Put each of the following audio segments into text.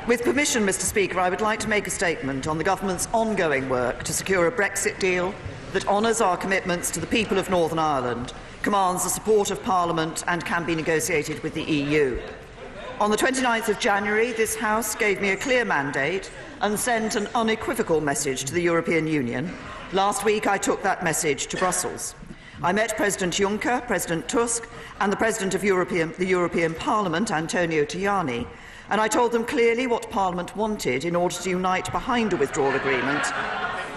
With permission, Mr Speaker, I would like to make a statement on the Government's ongoing work to secure a Brexit deal that honours our commitments to the people of Northern Ireland, commands the support of Parliament and can be negotiated with the EU. On the 29th of January, this House gave me a clear mandate and sent an unequivocal message to the European Union. Last week I took that message to Brussels. I met President Juncker, President Tusk and the President of the European Parliament, Antonio Tajani, and I told them clearly what Parliament wanted in order to unite behind a withdrawal agreement,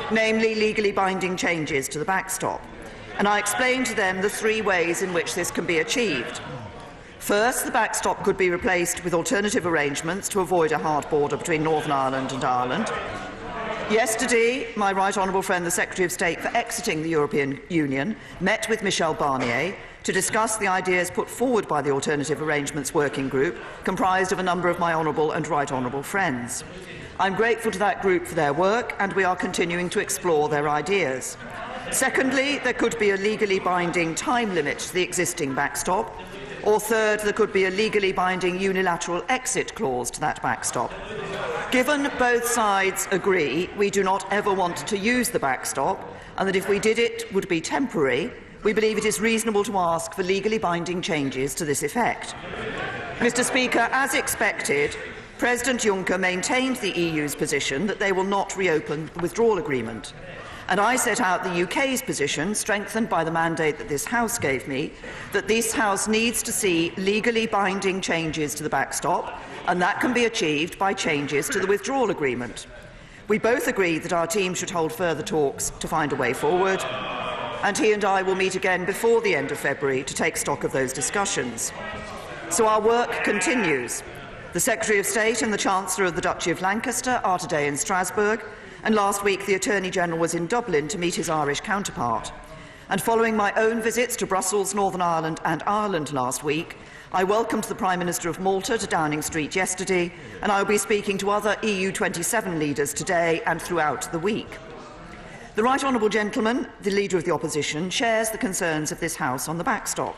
namely legally binding changes to the backstop. And I explained to them the three ways in which this can be achieved. First, the backstop could be replaced with alternative arrangements to avoid a hard border between Northern Ireland and Ireland. Yesterday, my Right Honourable friend, the Secretary of State for exiting the European Union, met with Michel Barnier to discuss the ideas put forward by the Alternative Arrangements Working Group, comprised of a number of my honourable and right honourable friends. I am grateful to that group for their work, and we are continuing to explore their ideas. Secondly, there could be a legally binding time limit to the existing backstop. Or third, there could be a legally binding unilateral exit clause to that backstop. Given both sides agree we do not ever want to use the backstop, and that if we did it would be temporary, we believe it is reasonable to ask for legally binding changes to this effect. Mr Speaker, as expected, President Juncker maintained the EU's position that they will not reopen the withdrawal agreement. And I set out the UK's position, strengthened by the mandate that this House gave me, that this House needs to see legally binding changes to the backstop, and that can be achieved by changes to the withdrawal agreement. We both agreed that our team should hold further talks to find a way forward, and he and I will meet again before the end of February to take stock of those discussions. So our work continues. The Secretary of State and the Chancellor of the Duchy of Lancaster are today in Strasbourg, and last week the Attorney-General was in Dublin to meet his Irish counterpart. And following my own visits to Brussels, Northern Ireland and Ireland last week, I welcomed the Prime Minister of Malta to Downing Street yesterday, and I will be speaking to other EU27 leaders today and throughout the week. The Right Honourable Gentleman, the Leader of the Opposition, shares the concerns of this House on the backstop.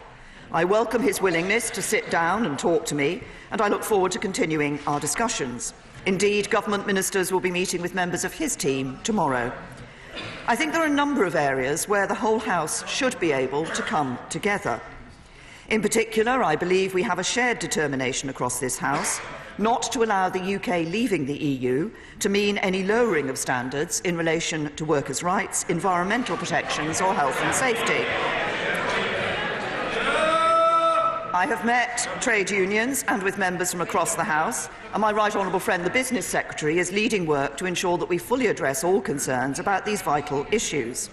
I welcome his willingness to sit down and talk to me, and I look forward to continuing our discussions. Indeed, government ministers will be meeting with members of his team tomorrow. I think there are a number of areas where the whole House should be able to come together. In particular, I believe we have a shared determination across this House not to allow the UK leaving the EU to mean any lowering of standards in relation to workers' rights, environmental protections or health and safety. I have met trade unions and with members from across the House, and my Right Honourable friend, the Business Secretary, is leading work to ensure that we fully address all concerns about these vital issues.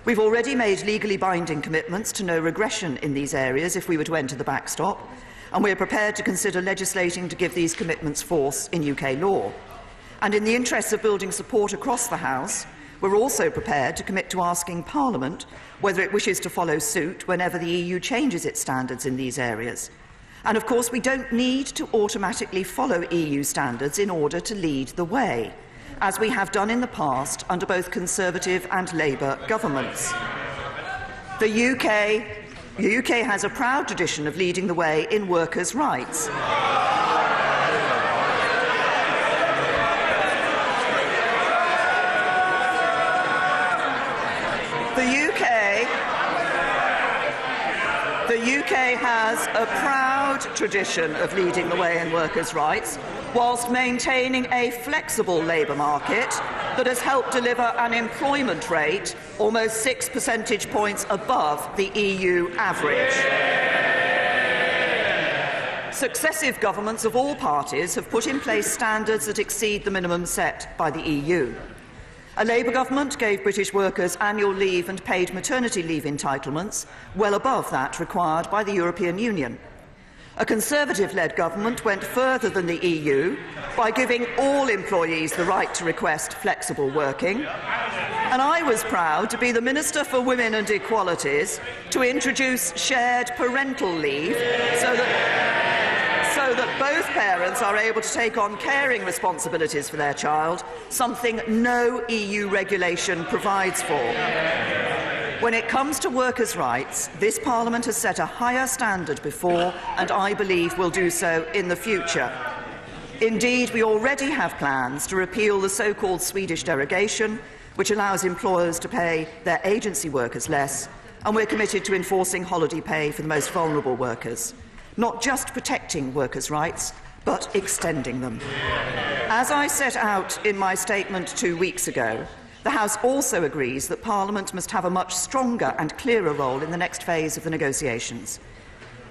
We've already made legally binding commitments to no regression in these areas if we were to enter the backstop, and we are prepared to consider legislating to give these commitments force in UK law. And in the interests of building support across the House, we're also prepared to commit to asking Parliament whether it wishes to follow suit whenever the EU changes its standards in these areas. And of course, we don't need to automatically follow EU standards in order to lead the way, as we have done in the past under both Conservative and Labour governments. The UK has a proud tradition of leading the way in workers' rights. The UK has a proud tradition of leading the way in workers' rights, whilst maintaining a flexible labour market that has helped deliver an employment rate almost 6 percentage points above the EU average. Successive governments of all parties have put in place standards that exceed the minimum set by the EU. A Labour government gave British workers annual leave and paid maternity leave entitlements well above that required by the European Union. A Conservative-led government went further than the EU by giving all employees the right to request flexible working. And I was proud to be the Minister for Women and Equalities to introduce shared parental leave so that both parents are able to take on caring responsibilities for their child, something no EU regulation provides for. When it comes to workers' rights, this Parliament has set a higher standard before, and I believe will do so in the future. Indeed, we already have plans to repeal the so-called Swedish derogation, which allows employers to pay their agency workers less, and we're committed to enforcing holiday pay for the most vulnerable workers, not just protecting workers' rights, but extending them. As I set out in my statement 2 weeks ago, the House also agrees that Parliament must have a much stronger and clearer role in the next phase of the negotiations.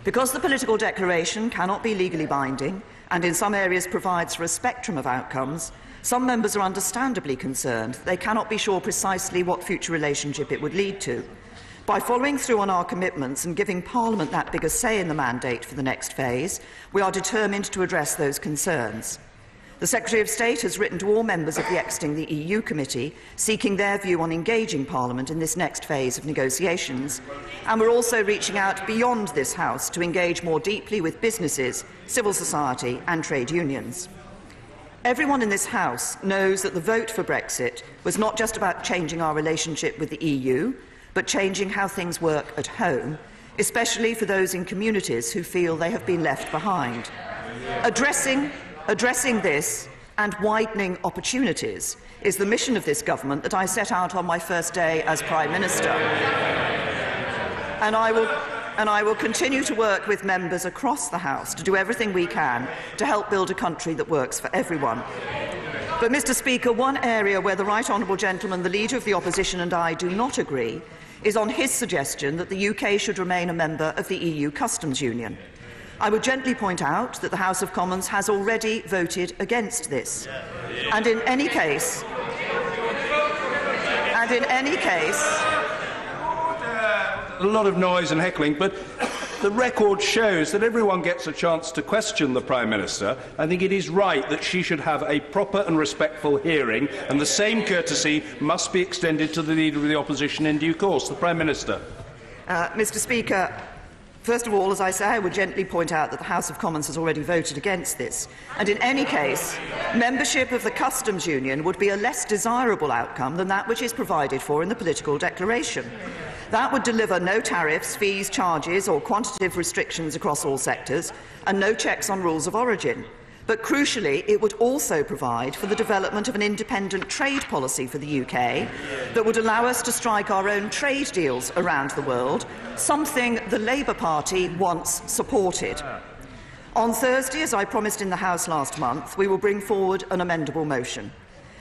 Because the political declaration cannot be legally binding and in some areas provides for a spectrum of outcomes, some members are understandably concerned that they cannot be sure precisely what future relationship it would lead to. By following through on our commitments and giving Parliament that bigger say in the mandate for the next phase, we are determined to address those concerns. The Secretary of State has written to all members of the Exiting the EU Committee, seeking their view on engaging Parliament in this next phase of negotiations, and we're also reaching out beyond this House to engage more deeply with businesses, civil society and trade unions. Everyone in this House knows that the vote for Brexit was not just about changing our relationship with the EU, but changing how things work at home, especially for those in communities who feel they have been left behind. Addressing this and widening opportunities is the mission of this government that I set out on my first day as Prime Minister. And I will continue to work with members across the House to do everything we can to help build a country that works for everyone. But, Mr. Speaker, one area where the Right Honourable Gentleman, the Leader of the Opposition, and I do not agree is on his suggestion that the UK should remain a member of the EU Customs Union. I would gently point out that the House of Commons has already voted against this. And in any case, a lot of noise and heckling, but the record shows that everyone gets a chance to question the Prime Minister. I think it is right that she should have a proper and respectful hearing, and the same courtesy must be extended to the Leader of the Opposition in due course. The Prime Minister. Mr. Speaker, first of all, as I say, I would gently point out that the House of Commons has already voted against this. And in any case, membership of the Customs Union would be a less desirable outcome than that which is provided for in the political declaration. That would deliver no tariffs, fees, charges or quantitative restrictions across all sectors, and no checks on rules of origin. But crucially, it would also provide for the development of an independent trade policy for the UK that would allow us to strike our own trade deals around the world, something the Labour Party once supported. On Thursday, as I promised in the House last month, we will bring forward an amendable motion.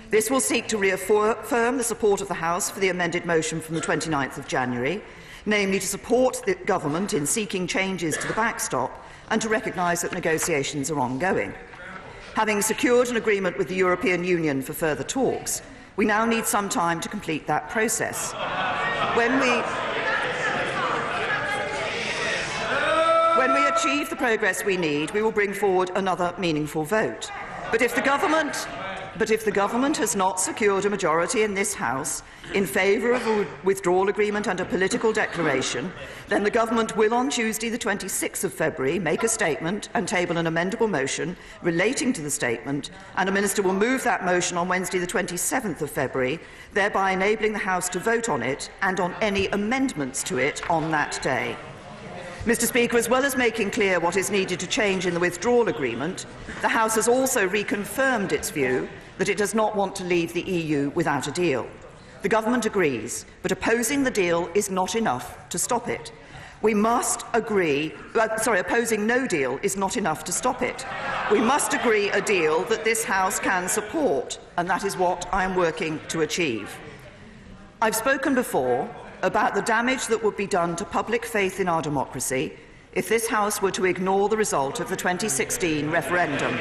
This will seek to reaffirm the support of the House for the amended motion from the 29th of January, namely to support the government in seeking changes to the backstop and to recognise that negotiations are ongoing. Having secured an agreement with the European Union for further talks, we now need some time to complete that process. When we achieve the progress we need, we will bring forward another meaningful vote. But if the government has not secured a majority in this House in favour of a withdrawal agreement and a political declaration, then the government will on Tuesday the 26th of February make a statement and table an amendable motion relating to the statement, and a minister will move that motion on Wednesday the 27th of February, thereby enabling the House to vote on it and on any amendments to it on that day. Mr. Speaker, as well as making clear what is needed to change in the withdrawal agreement, the House has also reconfirmed its view that it does not want to leave the EU without a deal. The government agrees, but opposing the deal is not enough to stop it. We must agree opposing no deal is not enough to stop it. We must agree a deal that this House can support, and that is what I am working to achieve. I've spoken before about the damage that would be done to public faith in our democracy if this House were to ignore the result of the 2016 referendum.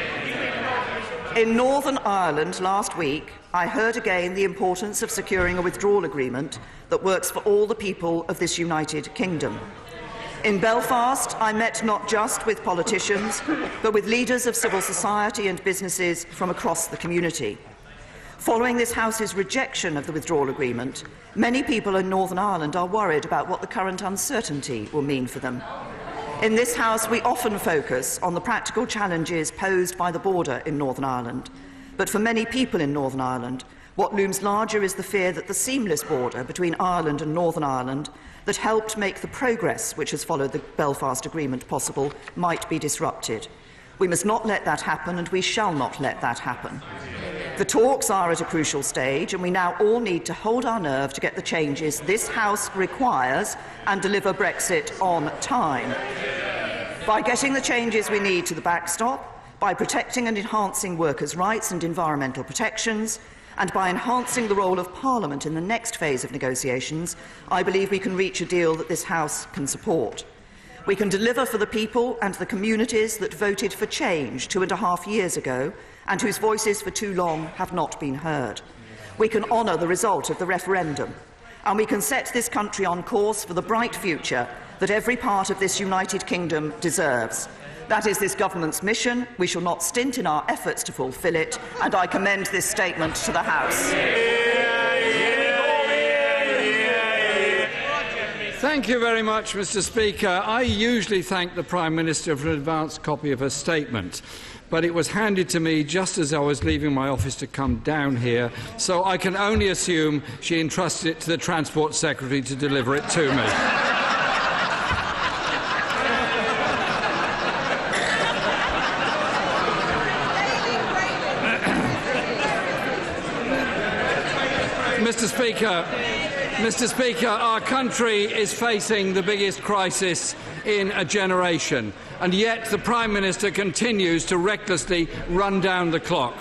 In Northern Ireland last week, I heard again the importance of securing a withdrawal agreement that works for all the people of this United Kingdom. In Belfast, I met not just with politicians, but with leaders of civil society and businesses from across the community. Following this House's rejection of the withdrawal agreement, many people in Northern Ireland are worried about what the current uncertainty will mean for them. In this House, we often focus on the practical challenges posed by the border in Northern Ireland. But for many people in Northern Ireland, what looms larger is the fear that the seamless border between Ireland and Northern Ireland that helped make the progress which has followed the Belfast Agreement possible might be disrupted. We must not let that happen, and we shall not let that happen. The talks are at a crucial stage, and we now all need to hold our nerve to get the changes this House requires and deliver Brexit on time. By getting the changes we need to the backstop, by protecting and enhancing workers' rights and environmental protections, and by enhancing the role of Parliament in the next phase of negotiations, I believe we can reach a deal that this House can support. We can deliver for the people and the communities that voted for change 2.5 years ago and whose voices for too long have not been heard. We can honour the result of the referendum, and we can set this country on course for the bright future that every part of this United Kingdom deserves. That is this government's mission. We shall not stint in our efforts to fulfil it, and I commend this statement to the House. Thank you very much, Mr. Speaker. I usually thank the Prime Minister for an advance copy of her statement, but it was handed to me just as I was leaving my office to come down here, so I can only assume she entrusted it to the Transport Secretary to deliver it to me. Mr. Speaker, our country is facing the biggest crisis in a generation, and yet the Prime Minister continues to recklessly run down the clock.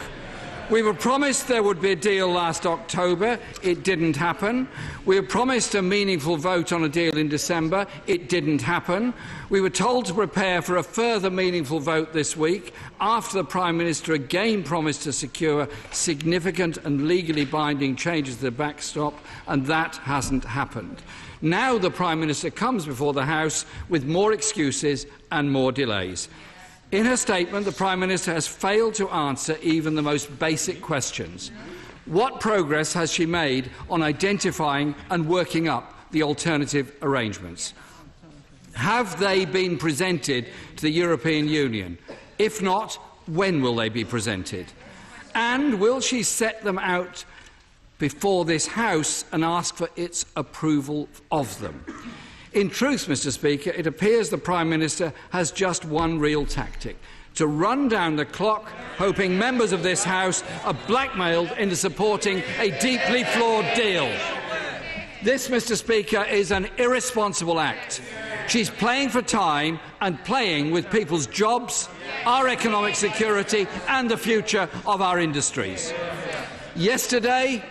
We were promised there would be a deal last October. It didn't happen. We were promised a meaningful vote on a deal in December. It didn't happen. We were told to prepare for a further meaningful vote this week after the Prime Minister again promised to secure significant and legally binding changes to the backstop, and that hasn't happened. Now the Prime Minister comes before the House with more excuses and more delays. In her statement, the Prime Minister has failed to answer even the most basic questions. What progress has she made on identifying and working up the alternative arrangements? Have they been presented to the European Union? If not, when will they be presented? And will she set them out before this House and ask for its approval of them? In truth, Mr. Speaker, it appears the Prime Minister has just one real tactic: to run down the clock, hoping members of this House are blackmailed into supporting a deeply flawed deal. This, Mr. Speaker, is an irresponsible act. She's playing for time and playing with people's jobs, our economic security and the future of our industries. Yesterday,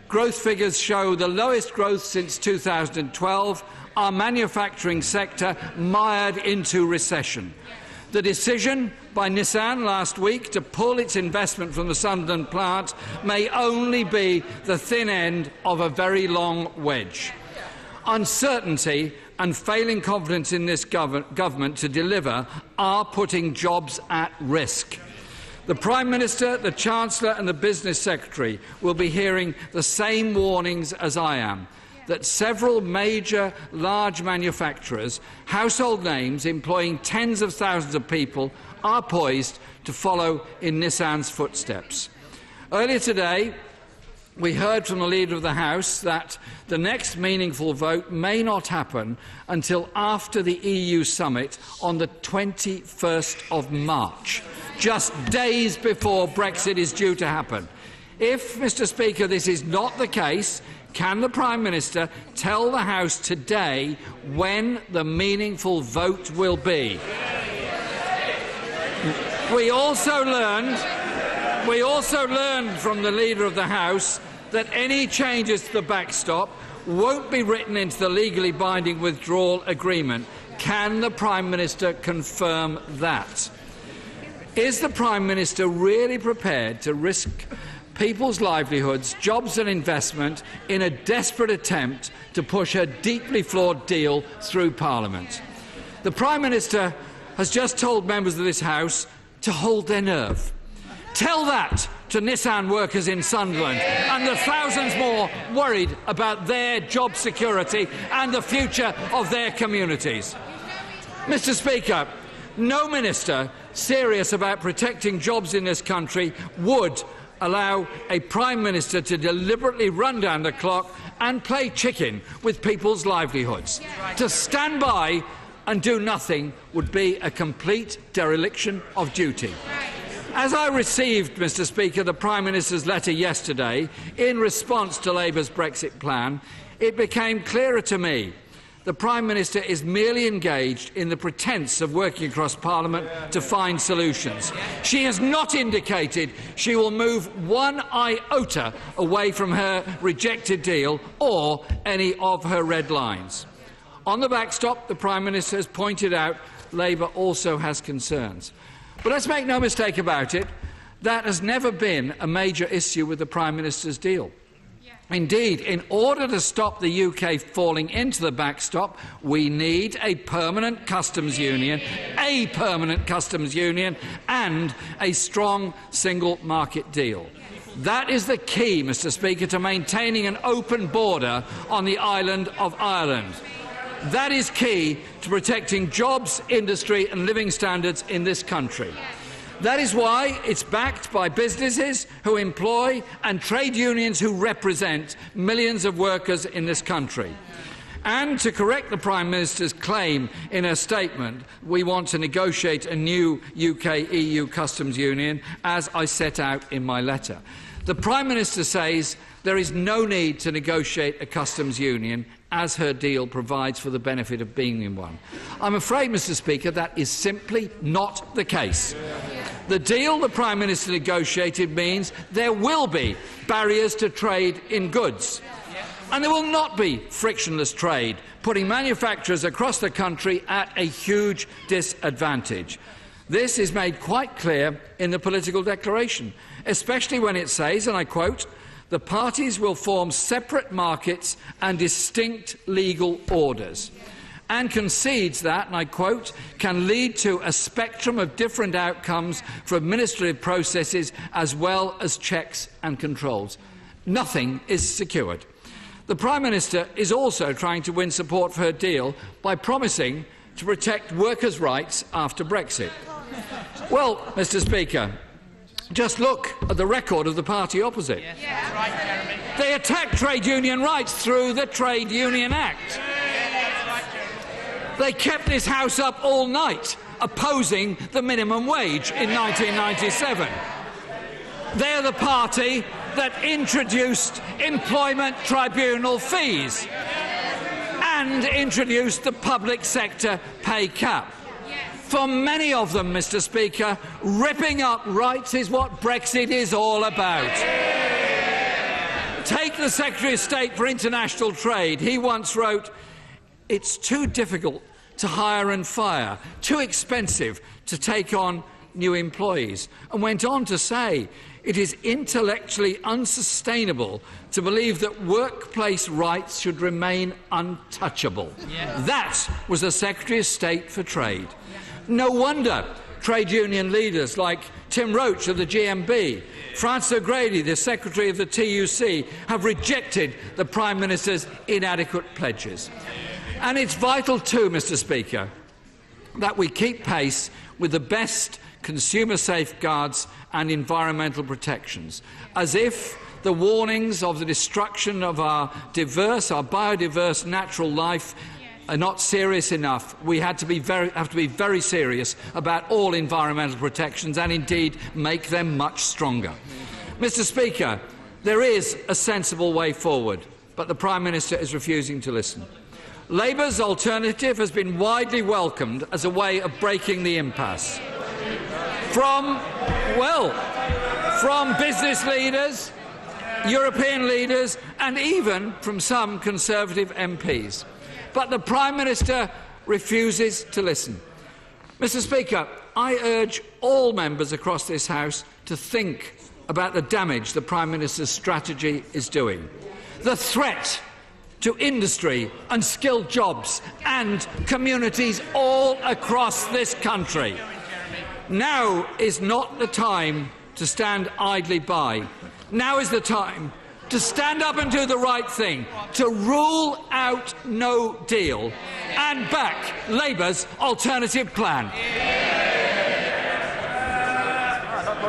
growth figures show the lowest growth since 2012, our manufacturing sector mired into recession. The decision by Nissan last week to pull its investment from the Sunderland plant may only be the thin end of a very long wedge. Uncertainty and failing confidence in this government to deliver are putting jobs at risk. The Prime Minister, the Chancellor and the Business Secretary will be hearing the same warnings as I am, that several major large manufacturers, household names employing tens of thousands of people, are poised to follow in Nissan's footsteps. Earlier today, we heard from the Leader of the House that the next meaningful vote may not happen until after the EU summit on the 21st of March, just days before Brexit is due to happen. If, Mr. Speaker, this is not the case, can the Prime Minister tell the House today when the meaningful vote will be? We also learned from the Leader of the House that any changes to the backstop won't be written into the legally binding withdrawal agreement. Can the Prime Minister confirm that? Is the Prime Minister really prepared to risk people's livelihoods, jobs and investment in a desperate attempt to push a deeply flawed deal through Parliament? The Prime Minister has just told members of this House to hold their nerve. Tell that to Nissan workers in Sunderland and the thousands more worried about their job security and the future of their communities. Mr. Speaker, no minister serious about protecting jobs in this country would allow a Prime Minister to deliberately run down the clock and play chicken with people's livelihoods, to stand by and do nothing would be a complete dereliction of duty. As I received, Mr. Speaker, the Prime Minister's letter yesterday in response to Labour's Brexit plan, it became clearer to me the Prime Minister is merely engaged in the pretence of working across Parliament to find solutions. She has not indicated she will move one iota away from her rejected deal or any of her red lines. On the backstop, the Prime Minister has pointed out Labour also has concerns. But let's make no mistake about it, that has never been a major issue with the Prime Minister's deal. Indeed, in order to stop the UK falling into the backstop, we need a permanent customs union, and a strong single market deal. That is the key, Mr. Speaker, to maintaining an open border on the island of Ireland. That is key to protecting jobs, industry and living standards in this country. That is why it's backed by businesses who employ and trade unions who represent millions of workers in this country. And to correct the Prime Minister's claim in her statement, we want to negotiate a new UK-EU customs union, as I set out in my letter. The Prime Minister says there is no need to negotiate a customs union, as her deal provides for the benefit of being in one. I'm afraid, Mr. Speaker, that is simply not the case. The deal the Prime Minister negotiated means there will be barriers to trade in goods, and there will not be frictionless trade, putting manufacturers across the country at a huge disadvantage. This is made quite clear in the political declaration, especially when it says, and I quote, "The parties will form separate markets and distinct legal orders," and concedes that, and I quote, "can lead to a spectrum of different outcomes for administrative processes as well as checks and controls." Nothing is secured. The Prime Minister is also trying to win support for her deal by promising to protect workers' rights after Brexit. Well, Mr. Speaker, just look at the record of the party opposite. They attacked trade union rights through the Trade Union Act. They kept this House up all night, opposing the minimum wage in 1997. They're the party that introduced employment tribunal fees and introduced the public sector pay cap. For many of them, Mr. Speaker, ripping up rights is what Brexit is all about. Take the Secretary of State for International Trade. He once wrote, "It's too difficult to hire and fire, too expensive to take on new employees," and went on to say, "It is intellectually unsustainable to believe that workplace rights should remain untouchable." That was the Secretary of State for Trade. No wonder trade union leaders like Tim Roach of the GMB, Francis O'Grady, the Secretary of the TUC, have rejected the Prime Minister's inadequate pledges. And it's vital too, Mr. Speaker, that we keep pace with the best consumer safeguards and environmental protections, as if the warnings of the destruction of our biodiverse natural life are not serious enough. We have to be very serious about all environmental protections and indeed make them much stronger. Mr. Speaker, there is a sensible way forward, but the Prime Minister is refusing to listen. Labour's alternative has been widely welcomed as a way of breaking the impasse. From business leaders, European leaders and even from some Conservative MPs. But the Prime Minister refuses to listen. Mr. Speaker, I urge all members across this House to think about the damage the Prime Minister's strategy is doing. The threat to industry and skilled jobs and communities all across this country. Now is not the time to stand idly by. Now is the time to stand up and do the right thing, to rule out no deal and back Labour's alternative plan.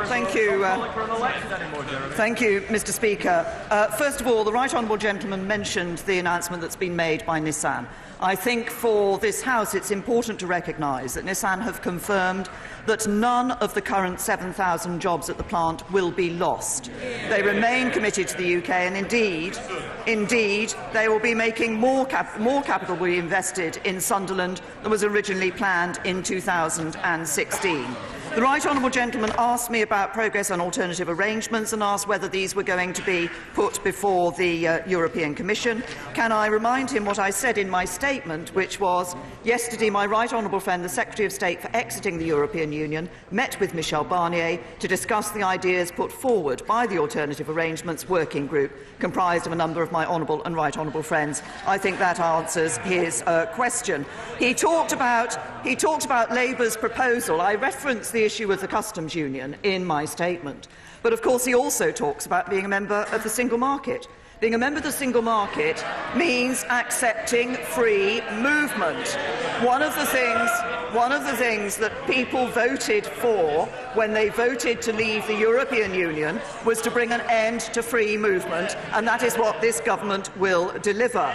Thank you. Thank you, Mr. Speaker. First of all, the right honourable gentleman mentioned the announcement that's been made by Nissan. I think for this House it's important to recognise that Nissan have confirmed that none of the current 7,000 jobs at the plant will be lost. They remain committed to the UK, and indeed, they will be making more capital will be invested in Sunderland than was originally planned in 2016. The right honourable gentleman asked me about progress on alternative arrangements and asked whether these were going to be put before the European Commission. Can I remind him what I said in my statement, which was, yesterday my right honourable friend, the Secretary of State for exiting the European Union, met with Michel Barnier to discuss the ideas put forward by the Alternative Arrangements Working Group, comprised of a number of my honourable and right honourable friends. I think that answers his question. He talked about Labour's proposal. I referenced the issue of the customs union in my statement. But of course he also talks about being a member of the single market. Being a member of the single market means accepting free movement. One of the things that people voted for when they voted to leave the European Union was to bring an end to free movement, and that is what this government will deliver.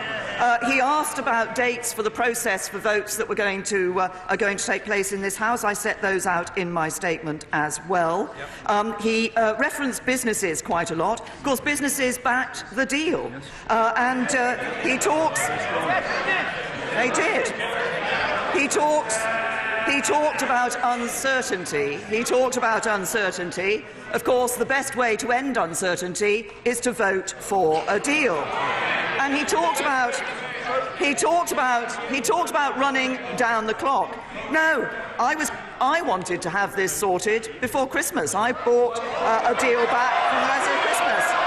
He asked about dates for the process for votes that are going to take place in this House. I set those out in my statement as well. He referenced businesses quite a lot. Of course, businesses backed the deal. He talks... They did. He talked about uncertainty. He talked about uncertainty. Of course, the best way to end uncertainty is to vote for a deal. And he talked about running down the clock. No, I wanted to have this sorted before Christmas. I bought a deal back from the rest of Christmas.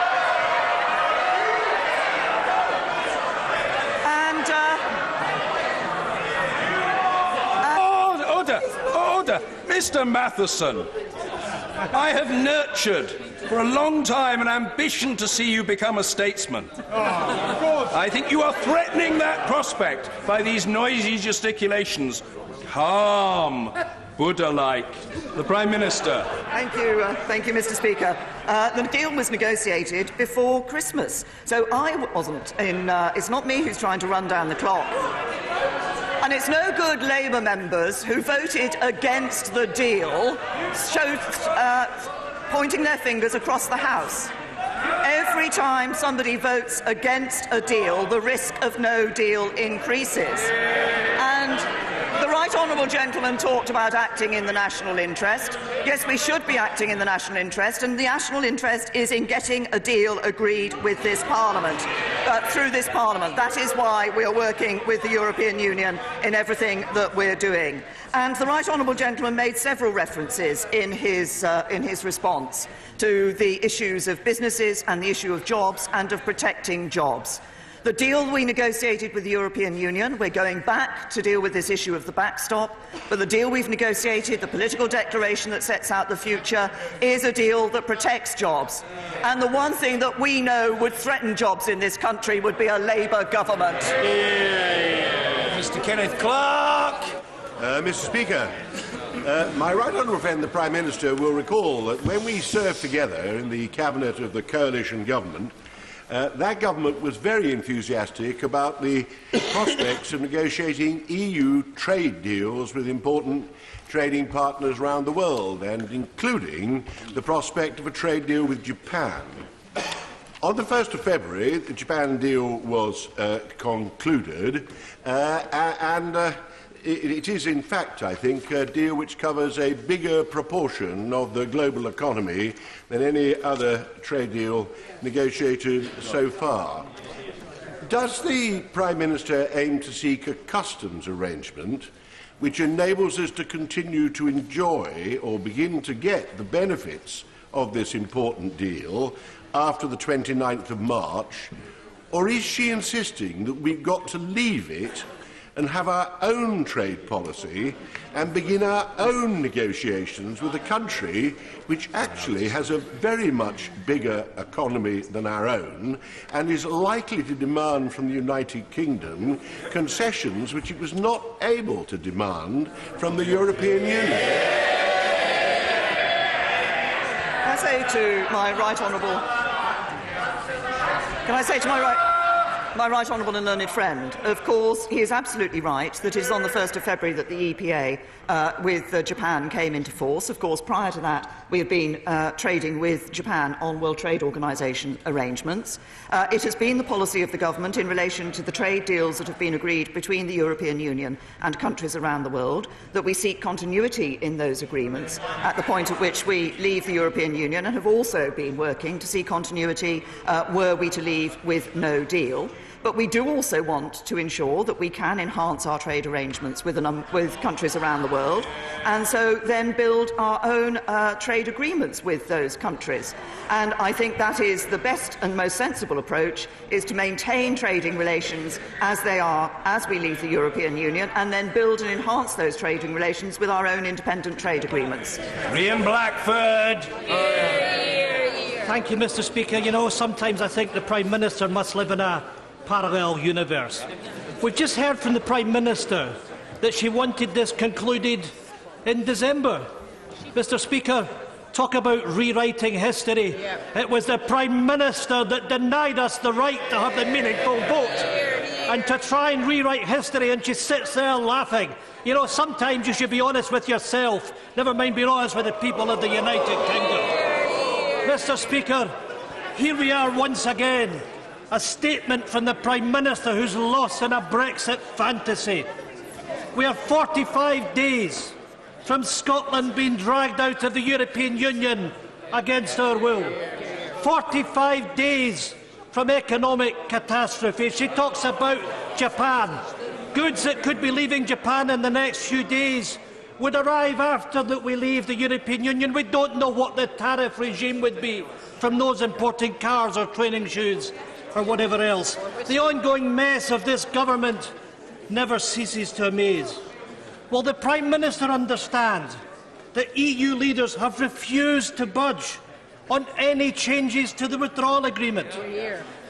Order! Mr. Matheson, I have nurtured for a long time an ambition to see you become a statesman. I think you are threatening that prospect by these noisy gesticulations. Calm, Buddha-like. The Prime Minister. Thank you, Mr. Speaker. The deal was negotiated before Christmas, so I wasn't in. It's not me who's trying to run down the clock. And it's no good Labour members who voted against the deal pointing their fingers across the House. Every time somebody votes against a deal, the risk of no deal increases. And the right honourable gentleman talked about acting in the national interest. Yes, we should be acting in the national interest, and the national interest is in getting a deal agreed with this Parliament, through this Parliament. That is why we are working with the European Union in everything that we're doing. And the right honourable gentleman made several references in his response to the issues of businesses and the issue of jobs and of protecting jobs. The deal we negotiated with the European Union, we're going back to deal with this issue of the backstop, but the deal we've negotiated, the political declaration that sets out the future, is a deal that protects jobs. And the one thing that we know would threaten jobs in this country would be a Labour government. Mr. Kenneth Clarke. Mr. Speaker, my right honourable friend, the Prime Minister, will recall that when we served together in the cabinet of the coalition government, that government was very enthusiastic about the prospects of negotiating EU trade deals with important trading partners around the world, and including the prospect of a trade deal with Japan. On the 1st of February, the Japan deal was concluded, and it is, in fact, I think, a deal which covers a bigger proportion of the global economy than any other trade deal negotiated so far. Does the Prime Minister aim to seek a customs arrangement which enables us to continue to enjoy or begin to get the benefits of this important deal after the 29th of March, or is she insisting that we've got to leave it and have our own trade policy and begin our own negotiations with a country which actually has a very much bigger economy than our own and is likely to demand from the United Kingdom concessions which it was not able to demand from the European Union? I say to my right honourable... Can I say to my right honourable and learned friend, of course, he is absolutely right that it is on the 1st of February that the EPA with Japan came into force. Of course, prior to that, we have been trading with Japan on World Trade Organization arrangements. It has been the policy of the government in relation to the trade deals that have been agreed between the European Union and countries around the world that we seek continuity in those agreements at the point at which we leave the European Union, and have also been working to see continuity were we to leave with no deal. But we do also want to ensure that we can enhance our trade arrangements with countries around the world, and so then build our own trade agreements with those countries. And I think that is the best and most sensible approach, is to maintain trading relations as they are as we leave the European Union, and then build and enhance those trading relations with our own independent trade agreements. Ian Blackford. Thank you, Mr. Speaker. You know, sometimes I think the Prime Minister must live in a parallel universe. We've just heard from the Prime Minister that she wanted this concluded in December. Mr. Speaker, talk about rewriting history. It was the Prime Minister that denied us the right to have the meaningful vote and to try and rewrite history, and she sits there laughing. You know, sometimes you should be honest with yourself, never mind being honest with the people of the United Kingdom. Mr. Speaker, here we are once again. A statement from the Prime Minister who's lost in a Brexit fantasy. We are 45 days from Scotland being dragged out of the European Union against our will. 45 days from economic catastrophe. She talks about Japan. Goods that could be leaving Japan in the next few days would arrive after that we leave the European Union. We don't know what the tariff regime would be from those importing cars or training shoes or whatever else. The ongoing mess of this government never ceases to amaze. Will the Prime Minister understand that EU leaders have refused to budge on any changes to the withdrawal agreement?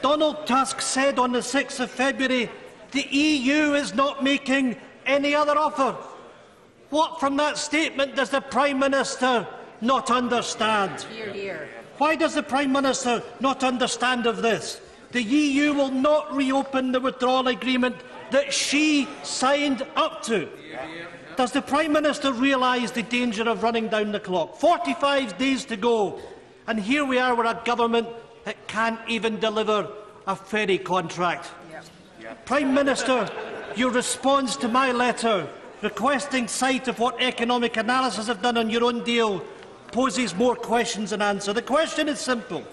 Donald Tusk said on the 6th of February the EU is not making any other offer. What from that statement does the Prime Minister not understand? Why does the Prime Minister not understand of this? The EU will not reopen the withdrawal agreement that she signed up to. Does the Prime Minister realise the danger of running down the clock? 45 days to go, and here we are with a government that can't even deliver a ferry contract. Prime Minister, your response to my letter requesting sight of what economic analysis have done on your own deal poses more questions than answers. The question is simple.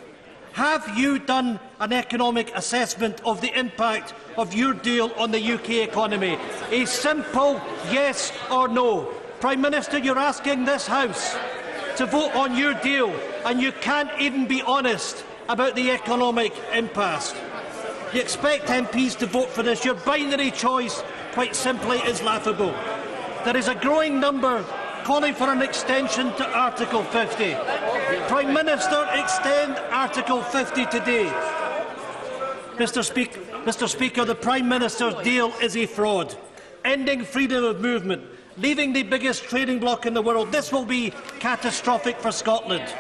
Have you done an economic assessment of the impact of your deal on the UK economy? A simple yes or no. Prime Minister, you're asking this House to vote on your deal, and you can't even be honest about the economic impasse. You expect MPs to vote for this. Your binary choice, quite simply, is laughable. There is a growing number calling for an extension to Article 50. Prime Minister, extend Article 50 today. Mr. Speaker, the Prime Minister's deal is a fraud. Ending freedom of movement, leaving the biggest trading bloc in the world. This will be catastrophic for Scotland.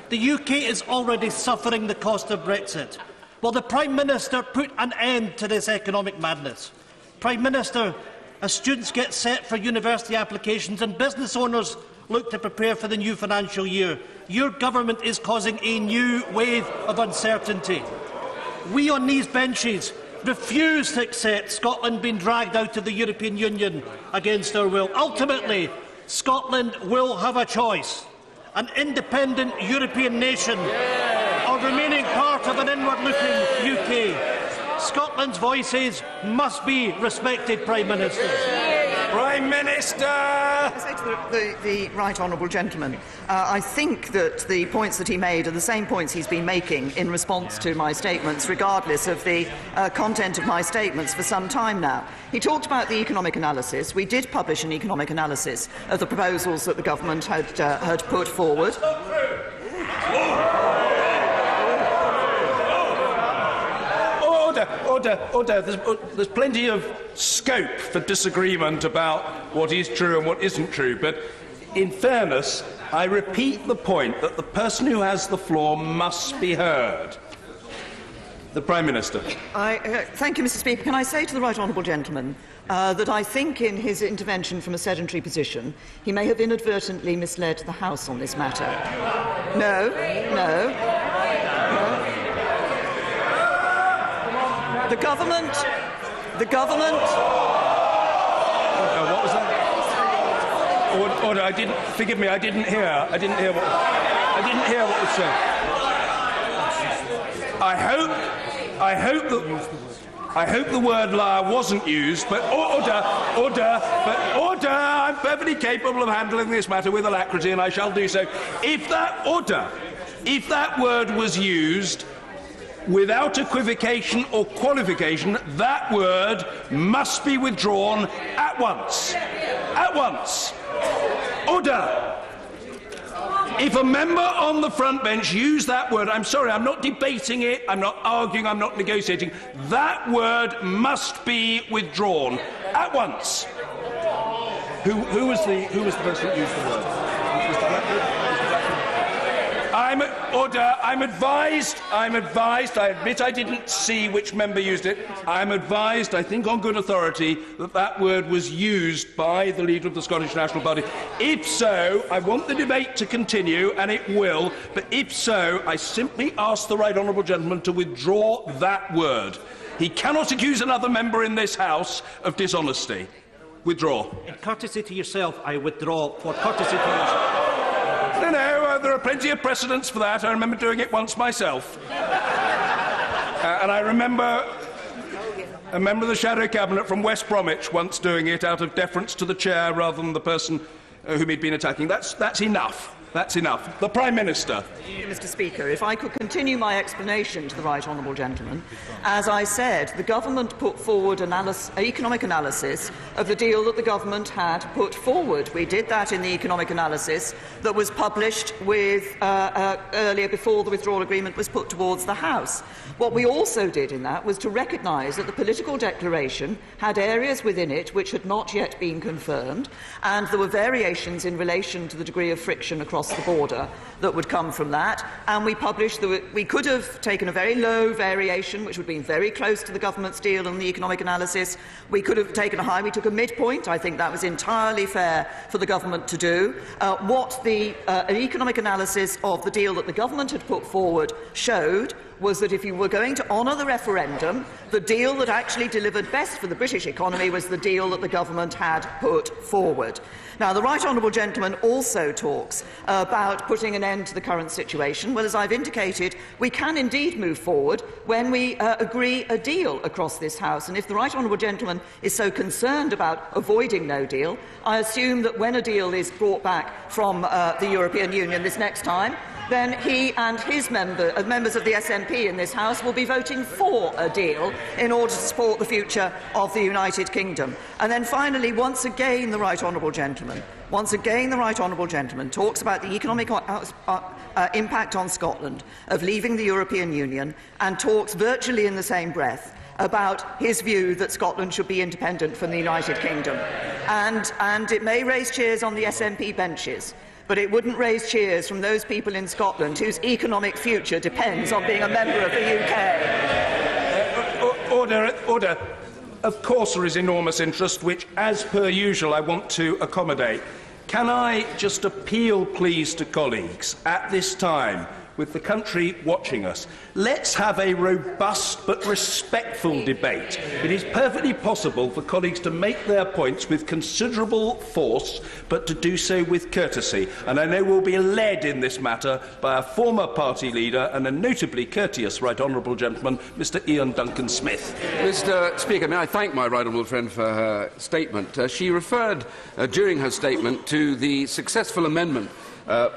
The UK is already suffering the cost of Brexit. Will the Prime Minister put an end to this economic madness? Prime Minister, as students get set for university applications and business owners look to prepare for the new financial year, your government is causing a new wave of uncertainty. We on these benches refuse to accept Scotland being dragged out of the European Union against our will. Ultimately, Scotland will have a choice: an independent European nation or remaining part of an inward-looking UK. Scotland's voices must be respected, Prime Minister. Prime Minister! I say to the right honourable gentleman, I think that the points that he made are the same points he's been making in response to my statements, regardless of the content of my statements for some time now. He talked about the economic analysis. We did publish an economic analysis of the proposals that the government had put forward. Order. There's plenty of scope for disagreement about what is true and what isn't true, but in fairness, I repeat the point that the person who has the floor must be heard. The Prime Minister. Thank you, Mr. Speaker. Can I say to the right honourable gentleman that I think in his intervention from a sedentary position he may have inadvertently misled the House on this matter. No. The government. What was that? Order. I didn't. Forgive me. I didn't hear what was said. I hope the word liar wasn't used, but order. I'm perfectly capable of handling this matter with alacrity, and I shall do so. If that word was used without equivocation or qualification, that word must be withdrawn at once. At once. Order. If a member on the front bench used that word, I'm sorry, I'm not debating it, I'm not arguing, I'm not negotiating. That word must be withdrawn at once. Who was the person that used the word? Mr. Blackwood? I'm advised, I admit I didn't see which member used it. I'm advised, I think on good authority, that word was used by the leader of the Scottish National Party. If so, I want the debate to continue, and it will, but if so, I simply ask the right honourable gentleman to withdraw that word. He cannot accuse another member in this House of dishonesty. Withdraw. In courtesy to yourself, I withdraw. For courtesy to yourself. No, there are plenty of precedents for that. I remember doing it once myself. And I remember a member of the Shadow Cabinet from West Bromwich once doing it out of deference to the chair rather than the person whom he'd been attacking. That's enough. That's enough. The Prime Minister. Mr. Speaker, if I could continue my explanation to the right honourable gentleman. As I said, the government put forward economic analysis of the deal that the government had put forward. We did that in the economic analysis that was published earlier before the withdrawal agreement was put towards the House. What we also did in that was to recognise that the political declaration had areas within it which had not yet been confirmed, and there were variations in relation to the degree of friction across the border that would come from that, and we published that we could have taken a very low variation, which would have been very close to the government's deal on the economic analysis. We could have taken a high. We took a midpoint. I think that was entirely fair for the government to do. What the economic analysis of the deal that the government had put forward showed was that if you were going to honour the referendum, the deal that actually delivered best for the British economy was the deal that the government had put forward. Now, the right honourable gentleman also talks about putting an end to the current situation. Well, as I've indicated, we can indeed move forward when we agree a deal across this House. And if the right honourable gentleman is so concerned about avoiding no deal, I assume that when a deal is brought back from the European Union this next time, then he and his members of the SNP in this House will be voting for a deal in order to support the future of the United Kingdom. And then finally, once again, the right honourable gentleman talks about the economic impact on Scotland of leaving the European Union, and talks virtually in the same breath about his view that Scotland should be independent from the United Kingdom. And it may raise cheers on the SNP benches, but it wouldn't raise cheers from those people in Scotland whose economic future depends on being a member of the UK. Order. Of course there is enormous interest, which, as per usual, I want to accommodate. Can I just appeal, please, to colleagues at this time, with the country watching us, let's have a robust but respectful debate. It is perfectly possible for colleagues to make their points with considerable force, but to do so with courtesy. And I know we'll be led in this matter by a former party leader and a notably courteous right honourable gentleman, Mr Ian Duncan Smith. Mr Speaker, may I thank my right honourable friend for her statement. She referred during her statement to the successful amendment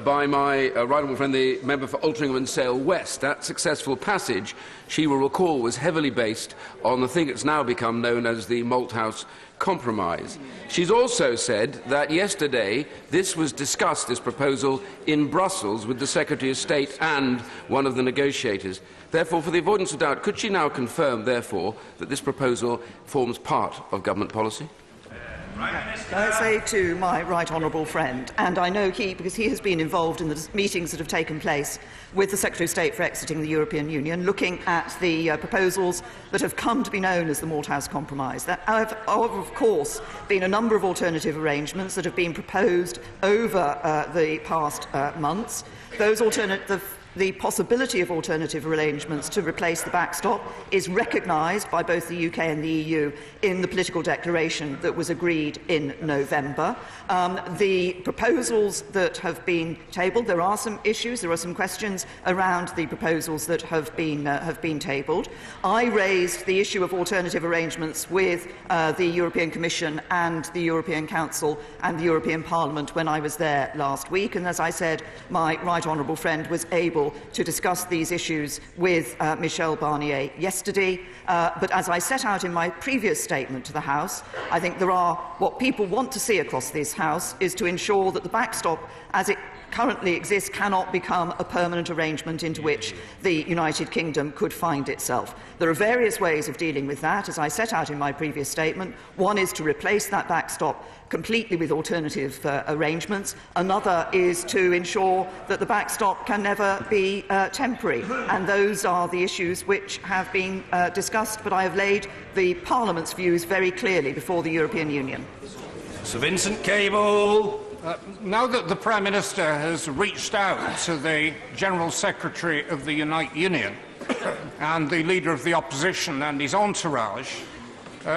by my right honourable friend, the member for Altrincham and Sale West. That successful passage, she will recall, was heavily based on the thing that's now become known as the Malthouse Compromise. She's also said that yesterday this was discussed, this proposal, in Brussels with the Secretary of State and one of the negotiators. Therefore, for the avoidance of doubt, could she now confirm, therefore, that this proposal forms part of government policy? I say to my right honourable friend, and I know because he has been involved in the meetings that have taken place with the Secretary of State for exiting the European Union, looking at the proposals that have come to be known as the Malthouse Compromise. There have, of course, been a number of alternative arrangements that have been proposed over the past months. The possibility of alternative arrangements to replace the backstop is recognised by both the UK and the EU in the political declaration that was agreed in November. The proposals that have been tabled, there are some issues, there are some questions around the proposals that have been tabled. I raised the issue of alternative arrangements with the European Commission and the European Council and the European Parliament when I was there last week, and as I said, my right honourable friend was able to discuss these issues with Michel Barnier yesterday. But as I set out in my previous statement to the House, I think what people want to see across this House is to ensure that the backstop, as it currently exists, cannot become a permanent arrangement into which the United Kingdom could find itself. There are various ways of dealing with that, as I set out in my previous statement. One is to replace that backstop completely with alternative arrangements. Another is to ensure that the backstop can never be temporary. And those are the issues which have been discussed, but I have laid the Parliament's views very clearly before the European Union. Sir Vincent Cable. Now that the Prime Minister has reached out to the General Secretary of the United Union and the Leader of the Opposition and his entourage,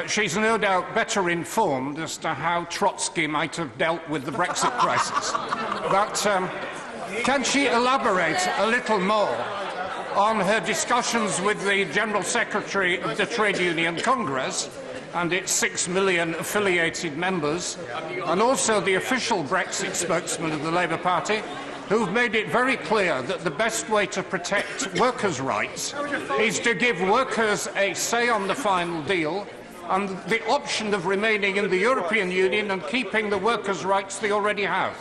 she's no doubt better informed as to how Trotsky might have dealt with the Brexit crisis. But can she elaborate a little more on her discussions with the General Secretary of the Trade Union Congress and its 6 million affiliated members, and also the official Brexit spokesman of the Labour Party, who've made it very clear that the best way to protect workers' rights is to give workers a say on the final deal and the option of remaining in the European Union and keeping the workers' rights they already have.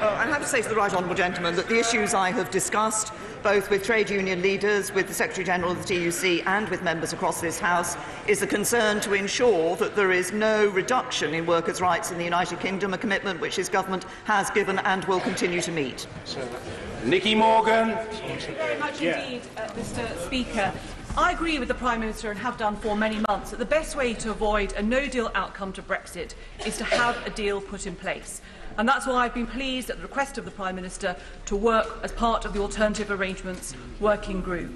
I have to say to the right honourable gentleman that the issues I have discussed, both with trade union leaders, with the Secretary-General of the TUC and with members across this House, is the concern to ensure that there is no reduction in workers' rights in the United Kingdom, a commitment which his government has given and will continue to meet. Nicky Morgan. Thank you very much indeed, Mr. Speaker. I agree with the Prime Minister, and have done for many months, that the best way to avoid a no-deal outcome to Brexit is to have a deal put in place. And that's why I've been pleased at the request of the Prime Minister to work as part of the Alternative Arrangements Working Group.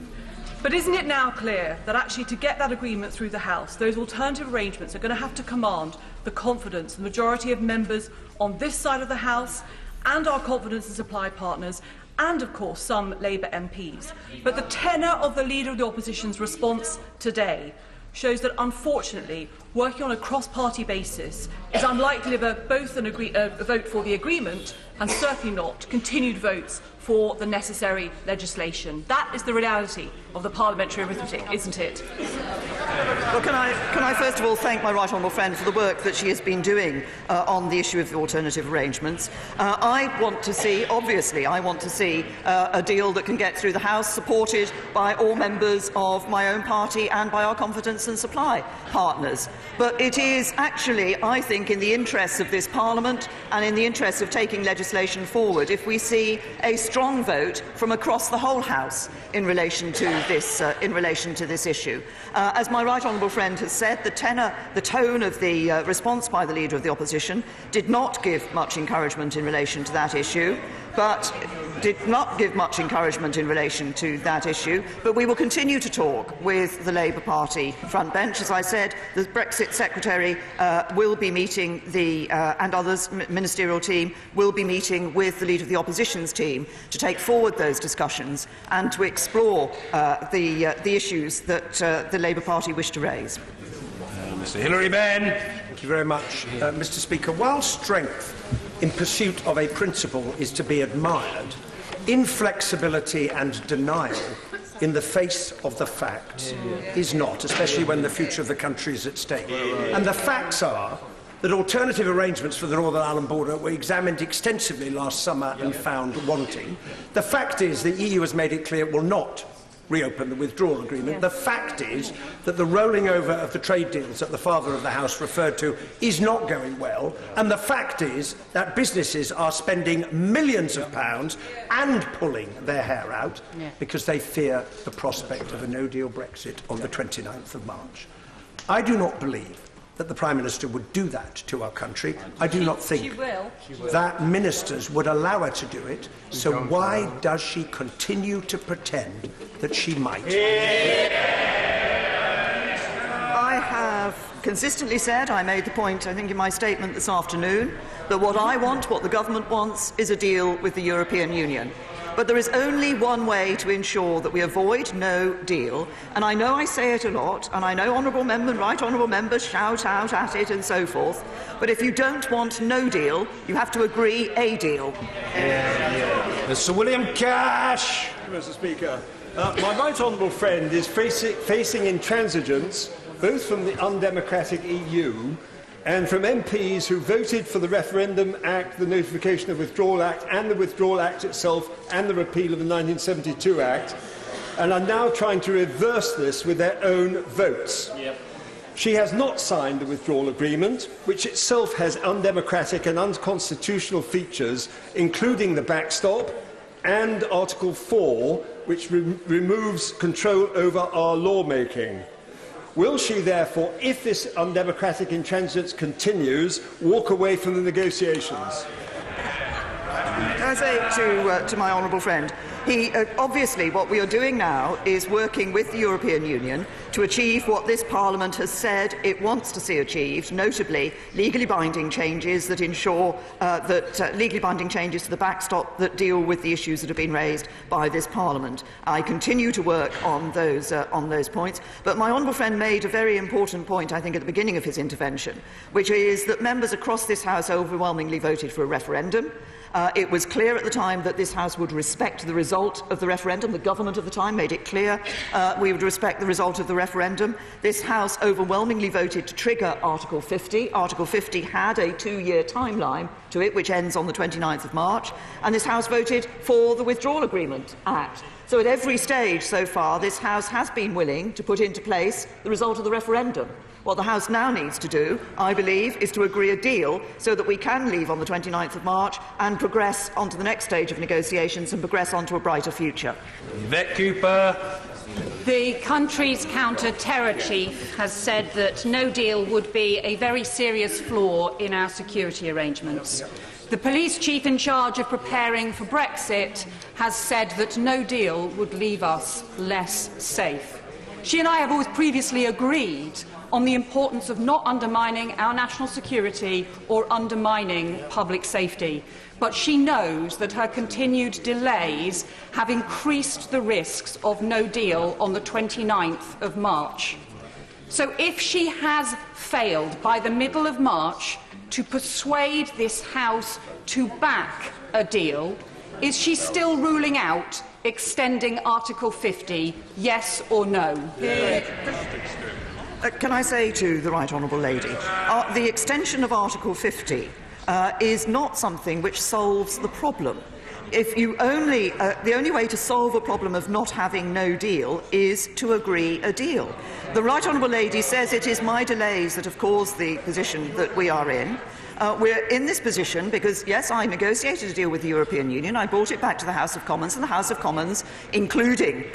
But isn't it now clear that actually to get that agreement through the House, those alternative arrangements are going to have to command the confidence of the majority of members on this side of the House and our confidence in supply partners, and, of course, some Labour MPs. But the tenor of the Leader of the Opposition's response today shows that, unfortunately, working on a cross-party basis is unlikely to have both a vote for the agreement and certainly not continued votes for the necessary legislation. That is the reality of the parliamentary arithmetic, isn't it? Well, can I first of all thank my right honourable friend for the work that she has been doing on the issue of the alternative arrangements. I want to see a deal that can get through the House, supported by all members of my own party and by our confidence and supply partners. But it is actually, I think, in the interests of this Parliament and in the interests of taking legislation forward if we see a strong vote from across the whole House in relation to this issue. As my right honourable friend has said, the tone of the response by the Leader of the Opposition did not give much encouragement in relation to that issue. But we will continue to talk with the Labour Party front bench. As I said, the Brexit Secretary will be meeting and others, ministerial team, will be meeting with the Leader of the Opposition's team to take forward those discussions and to explore the issues that the Labour Party wish to raise. Mr. Hilary Benn. Thank you very much, Mr. Speaker. While strength in pursuit of a principle is to be admired, inflexibility and denial in the face of the facts is not, especially when the future of the country is at stake. And the facts are that alternative arrangements for the Northern Ireland border were examined extensively last summer and found wanting. The fact is the EU has made it clear it will not reopen the withdrawal agreement. Yes. The fact is that the rolling over of the trade deals that the Father of the House referred to is not going well, and the fact is that businesses are spending millions of pounds and pulling their hair out because they fear the prospect of a no-deal Brexit on the 29th of March. I do not believe that the Prime Minister would do that to our country. I do not think that ministers would allow her to do it, so why does she continue to pretend that she might? I have consistently said, I made the point, I think, in my statement this afternoon, that what I want, what the government wants, is a deal with the European Union. But there is only one way to ensure that we avoid no deal, and I know I say it a lot, and I know right honourable members shout out at it and so forth, but if you don't want no deal, you have to agree a deal. Mr. William Cash. Mr. Speaker, my right honourable friend is facing intransigence both from the undemocratic EU and from MPs who voted for the Referendum Act, the Notification of Withdrawal Act, and the Withdrawal Act itself, and the repeal of the 1972 Act, and are now trying to reverse this with their own votes. Yep. She has not signed the withdrawal agreement, which itself has undemocratic and unconstitutional features, including the backstop and Article 4, which removes control over our lawmaking. Will she, therefore, if this undemocratic intransigence continues, walk away from the negotiations? Can I say to my honourable friend, obviously what we are doing now is working with the European Union to achieve what this Parliament has said it wants to see achieved, notably legally binding changes that ensure legally binding changes to the backstop that deal with the issues that have been raised by this Parliament. I continue to work on those points, but my honourable friend made a very important point, I think, at the beginning of his intervention, which is that members across this House overwhelmingly voted for a referendum. It was clear at the time that this House would respect the result of the referendum. The government at the time made it clear we would respect the result of the referendum. This House overwhelmingly voted to trigger Article 50. Article 50 had a 2-year timeline to it, which ends on the 29th of March, and this House voted for the Withdrawal Agreement Act. So at every stage so far, this House has been willing to put into place the result of the referendum. What the House now needs to do, I believe, is to agree a deal so that we can leave on the 29th of March and progress onto the next stage of negotiations and progress onto a brighter future. Yvette Cooper. The country's counter-terror chief has said that no deal would be a very serious flaw in our security arrangements. The police chief in charge of preparing for Brexit has said that no deal would leave us less safe. She and I have always previously agreed on the importance of not undermining our national security or undermining public safety. But she knows that her continued delays have increased the risks of no deal on the 29th of March. So if she has failed by the middle of March to persuade this House to back a deal, is she still ruling out extending Article 50, yes or no? Can I say to the Right Honourable Lady, the extension of Article 50 is not something which solves the problem. The only way to solve a problem of not having no deal is to agree a deal. The Right Honourable Lady says it is my delays that have caused the position that we are in. We're in this position because, yes, I negotiated a deal with the European Union. I brought it back to the House of Commons, and the House of Commons, including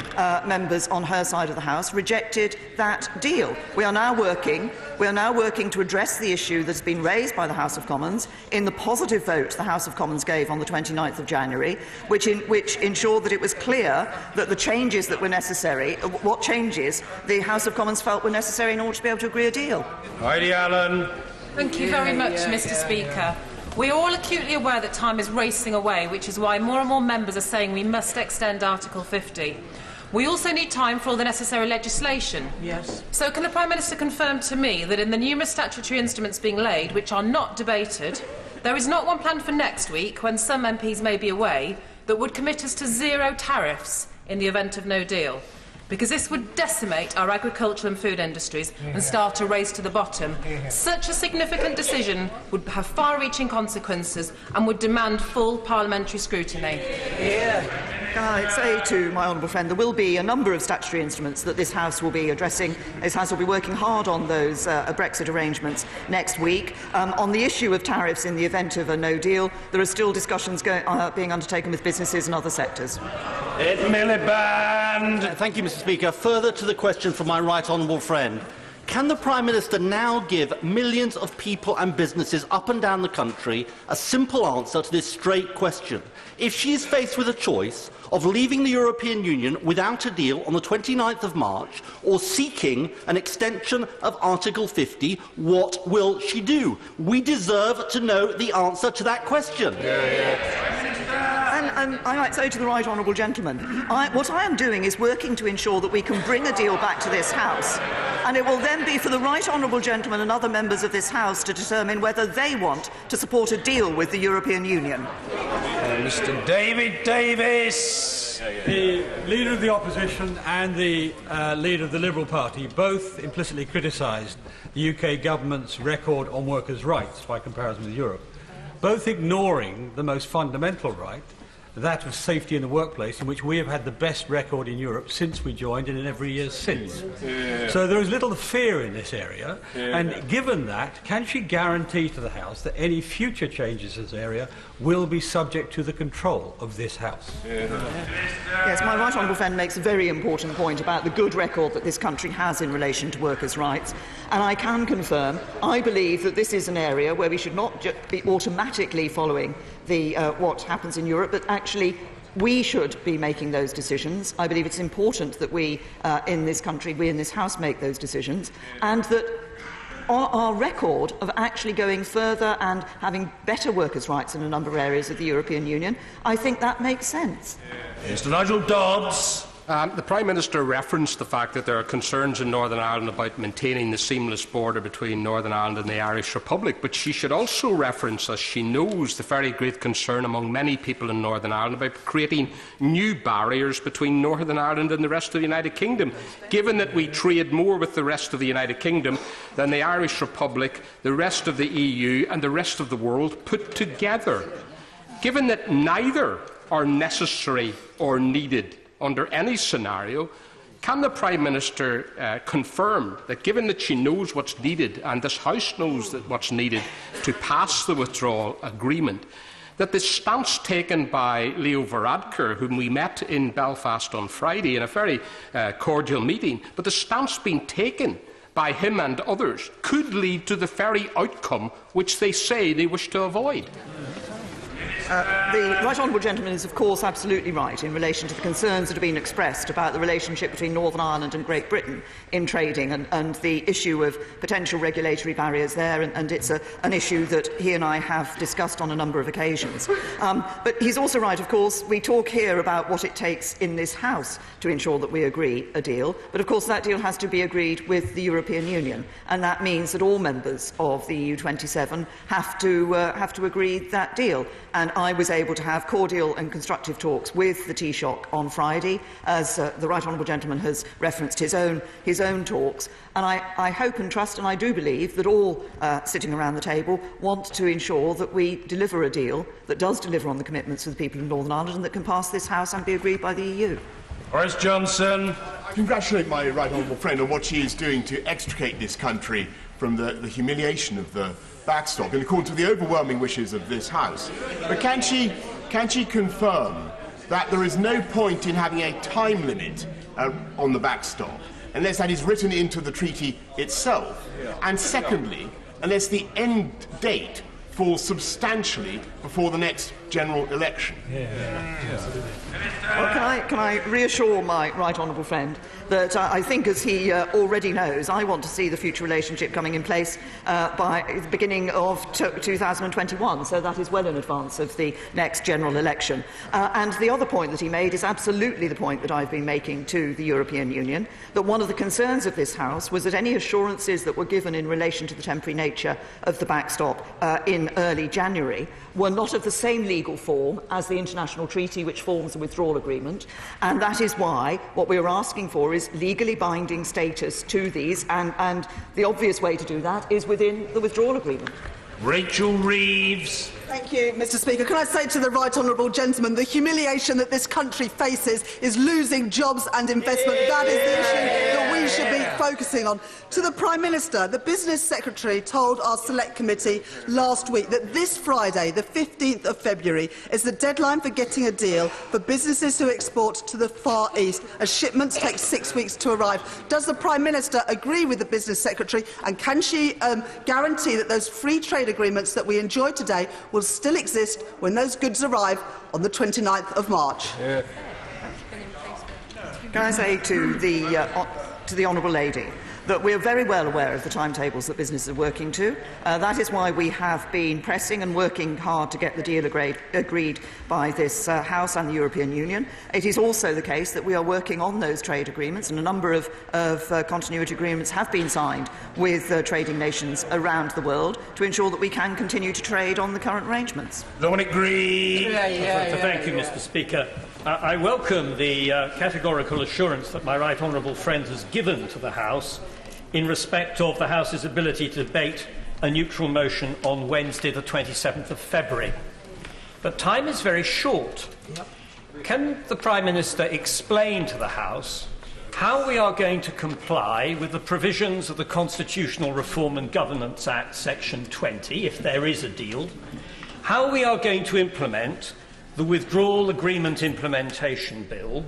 members on her side of the House, rejected that deal. We are now working to address the issue that has been raised by the House of Commons in the positive vote the House of Commons gave on the 29th of January, which ensured that it was clear that the changes that were necessary, what changes the House of Commons felt were necessary in order to be able to agree a deal. Heidi Allen. Thank you very much, Mr. Speaker. We are all acutely aware that time is racing away, which is why more and more members are saying we must extend Article 50. We also need time for all the necessary legislation. Yes. So can the Prime Minister confirm to me that in the numerous statutory instruments being laid, which are not debated, there is not one planned for next week, when some MPs may be away, that would commit us to zero tariffs in the event of no deal? Because this would decimate our agricultural and food industries and start a race to the bottom. Such a significant decision would have far-reaching consequences and would demand full parliamentary scrutiny. Can I say to my honourable friend, there will be a number of statutory instruments that this House will be addressing. This House will be working hard on those Brexit arrangements next week. On the issue of tariffs in the event of a no deal, there are still discussions being undertaken with businesses and other sectors. Miliband. Thank you, Mr. Speaker. Further to the question from my right honourable friend, can the Prime Minister now give millions of people and businesses up and down the country a simple answer to this straight question? If she is faced with a choice of leaving the European Union without a deal on the 29th of March or seeking an extension of Article 50, what will she do? We deserve to know the answer to that question. And I might say to the right honourable gentleman, what I am doing is working to ensure that we can bring a deal back to this House, and it will then be for the right honourable gentleman and other members of this House to determine whether they want to support a deal with the European Union. Mr. David Davis. The Leader of the Opposition and the Leader of the Liberal Party both implicitly criticised the UK government's record on workers' rights by comparison with Europe, both ignoring the most fundamental right, that of safety in the workplace, in which we have had the best record in Europe since we joined and in every year since. So there is little fear in this area, and given that, can she guarantee to the House that any future changes in this area will be subject to the control of this House? Yes, my right honourable friend makes a very important point about the good record that this country has in relation to workers' rights, and I can confirm, I believe that this is an area where we should not just be automatically following what happens in Europe, but actually we should be making those decisions. I believe it's important that we in this country, we in this House, make those decisions, and that on our record of actually going further and having better workers' rights in a number of areas of the European Union, I think that makes sense. Mr. Nigel Dodds. The Prime Minister referenced the fact that there are concerns in Northern Ireland about maintaining the seamless border between Northern Ireland and the Irish Republic, but she should also reference, as she knows, the very great concern among many people in Northern Ireland about creating new barriers between Northern Ireland and the rest of the United Kingdom, given that we trade more with the rest of the United Kingdom than the Irish Republic, the rest of the EU and the rest of the world put together. Given that neither are necessary or needed under any scenario, can the Prime Minister confirm that, given that she knows what's needed and this House knows what's needed to pass the withdrawal agreement, that the stance taken by Leo Varadkar, whom we met in Belfast on Friday in a very cordial meeting, but the stance being taken by him and others could lead to the very outcome which they say they wish to avoid? The right honourable gentleman is, of course, absolutely right in relation to the concerns that have been expressed about the relationship between Northern Ireland and Great Britain in trading and the issue of potential regulatory barriers there, and it's an issue that he and I have discussed on a number of occasions. But he's also right, of course, we talk here about what it takes in this House to ensure that we agree a deal, but of course that deal has to be agreed with the European Union, and that means that all members of the EU27 have to agree that deal. And I was able to have cordial and constructive talks with the Taoiseach on Friday, as the right honourable gentleman has referenced his own talks. And I hope and trust, and I do believe, that all sitting around the table want to ensure that we deliver a deal that does deliver on the commitments of the people of Northern Ireland and that can pass this House and be agreed by the EU. Boris Johnson. I congratulate my right honourable friend on what she is doing to extricate this country from the humiliation of the backstop, in accordance with the overwhelming wishes of this House. But can she confirm that there is no point in having a time limit on the backstop, unless that is written into the treaty itself? And secondly, unless the end date falls substantially before the next general election? Well, can I reassure my right honourable friend that I think, as he already knows, I want to see the future relationship coming in place by the beginning of 2021, so that is well in advance of the next general election. And the other point that he made is absolutely the point that I've been making to the European Union, that one of the concerns of this House was that any assurances that were given in relation to the temporary nature of the backstop in early January were not of the same legal form as the international treaty which forms a withdrawal agreement, and that is why what we are asking for is legally binding status to these, and the obvious way to do that is within the withdrawal agreement. Rachel Reeves. Thank you, Mr. Speaker. Can I say to the right honourable gentleman, the humiliation that this country faces is losing jobs and investment. That is the issue that we should be focusing on. To the Prime Minister, the Business Secretary told our Select Committee last week that this Friday, the 15th of February, is the deadline for getting a deal for businesses who export to the Far East, as shipments take 6 weeks to arrive. Does the Prime Minister agree with the Business Secretary, and can she guarantee that those free trade agreements that we enjoy today will still exist when those goods arrive on the 29th of March? Yeah. Can I say to the Honourable Lady that we are very well aware of the timetables that businesses are working to. That is why we have been pressing and working hard to get the deal agreed by this House and the European Union. It is also the case that we are working on those trade agreements, and a number of continuity agreements have been signed with trading nations around the world to ensure that we can continue to trade on the current arrangements. Dominic Green. Thank you, Mr. Speaker. I welcome the categorical assurance that my right honourable friend has given to the House in respect of the House's ability to debate a neutral motion on Wednesday, the 27th of February. But time is very short. Can the Prime Minister explain to the House how we are going to comply with the provisions of the Constitutional Reform and Governance Act, Section 20, if there is a deal, how we are going to implement the Withdrawal Agreement Implementation Bill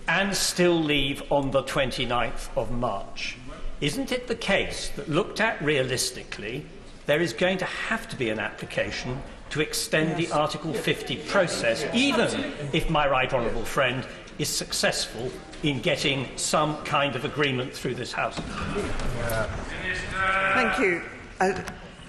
and still leave on the 29th of March? Isn't it the case that, looked at realistically, there is going to have to be an application to extend the Article 50 process, even if my right honourable friend is successful in getting some kind of agreement through this House? Thank you.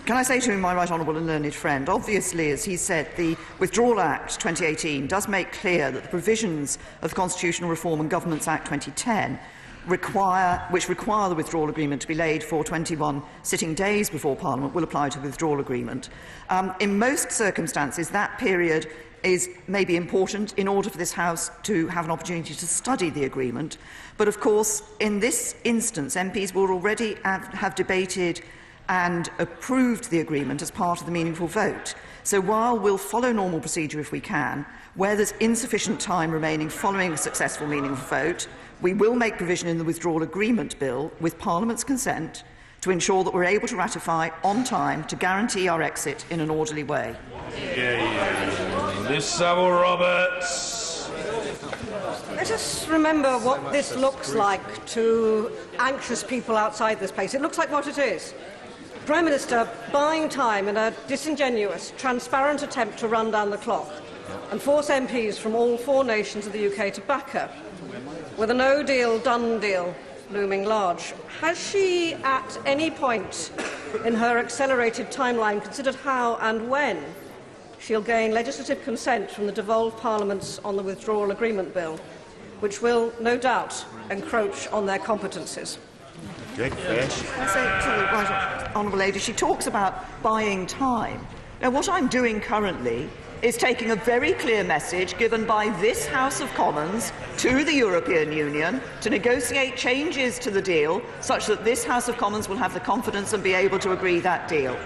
Can I say to my right honourable and learned friend, obviously, as he said, the Withdrawal Act 2018 does make clear that the provisions of the Constitutional Reform and Governance Act 2010 which require the withdrawal agreement to be laid for 21 sitting days before Parliament will apply to the withdrawal agreement. In most circumstances, that period may be important in order for this House to have an opportunity to study the agreement. But of course, in this instance, MPs will already have debated and approved the agreement as part of the meaningful vote. So while we'll follow normal procedure if we can, where there's insufficient time remaining following a successful meaningful vote, we will make provision in the Withdrawal Agreement Bill, with Parliament's consent, to ensure that we're able to ratify on time to guarantee our exit in an orderly way. Liz Saville-Roberts. Let us remember what this looks like to anxious people outside this place. It looks like what it is. Prime Minister buying time in a disingenuous, transparent attempt to run down the clock and force MPs from all 4 nations of the UK to back her, with a no-deal, done deal looming large. Has she, at any point in her accelerated timeline, considered how and when she'll gain legislative consent from the devolved parliaments on the Withdrawal Agreement Bill, which will, no doubt, encroach on their competencies? I say to the right honourable lady, she talks about buying time. Now, what I'm doing currently is taking a very clear message given by this House of Commons to the European Union to negotiate changes to the deal such that this House of Commons will have the confidence and be able to agree that deal.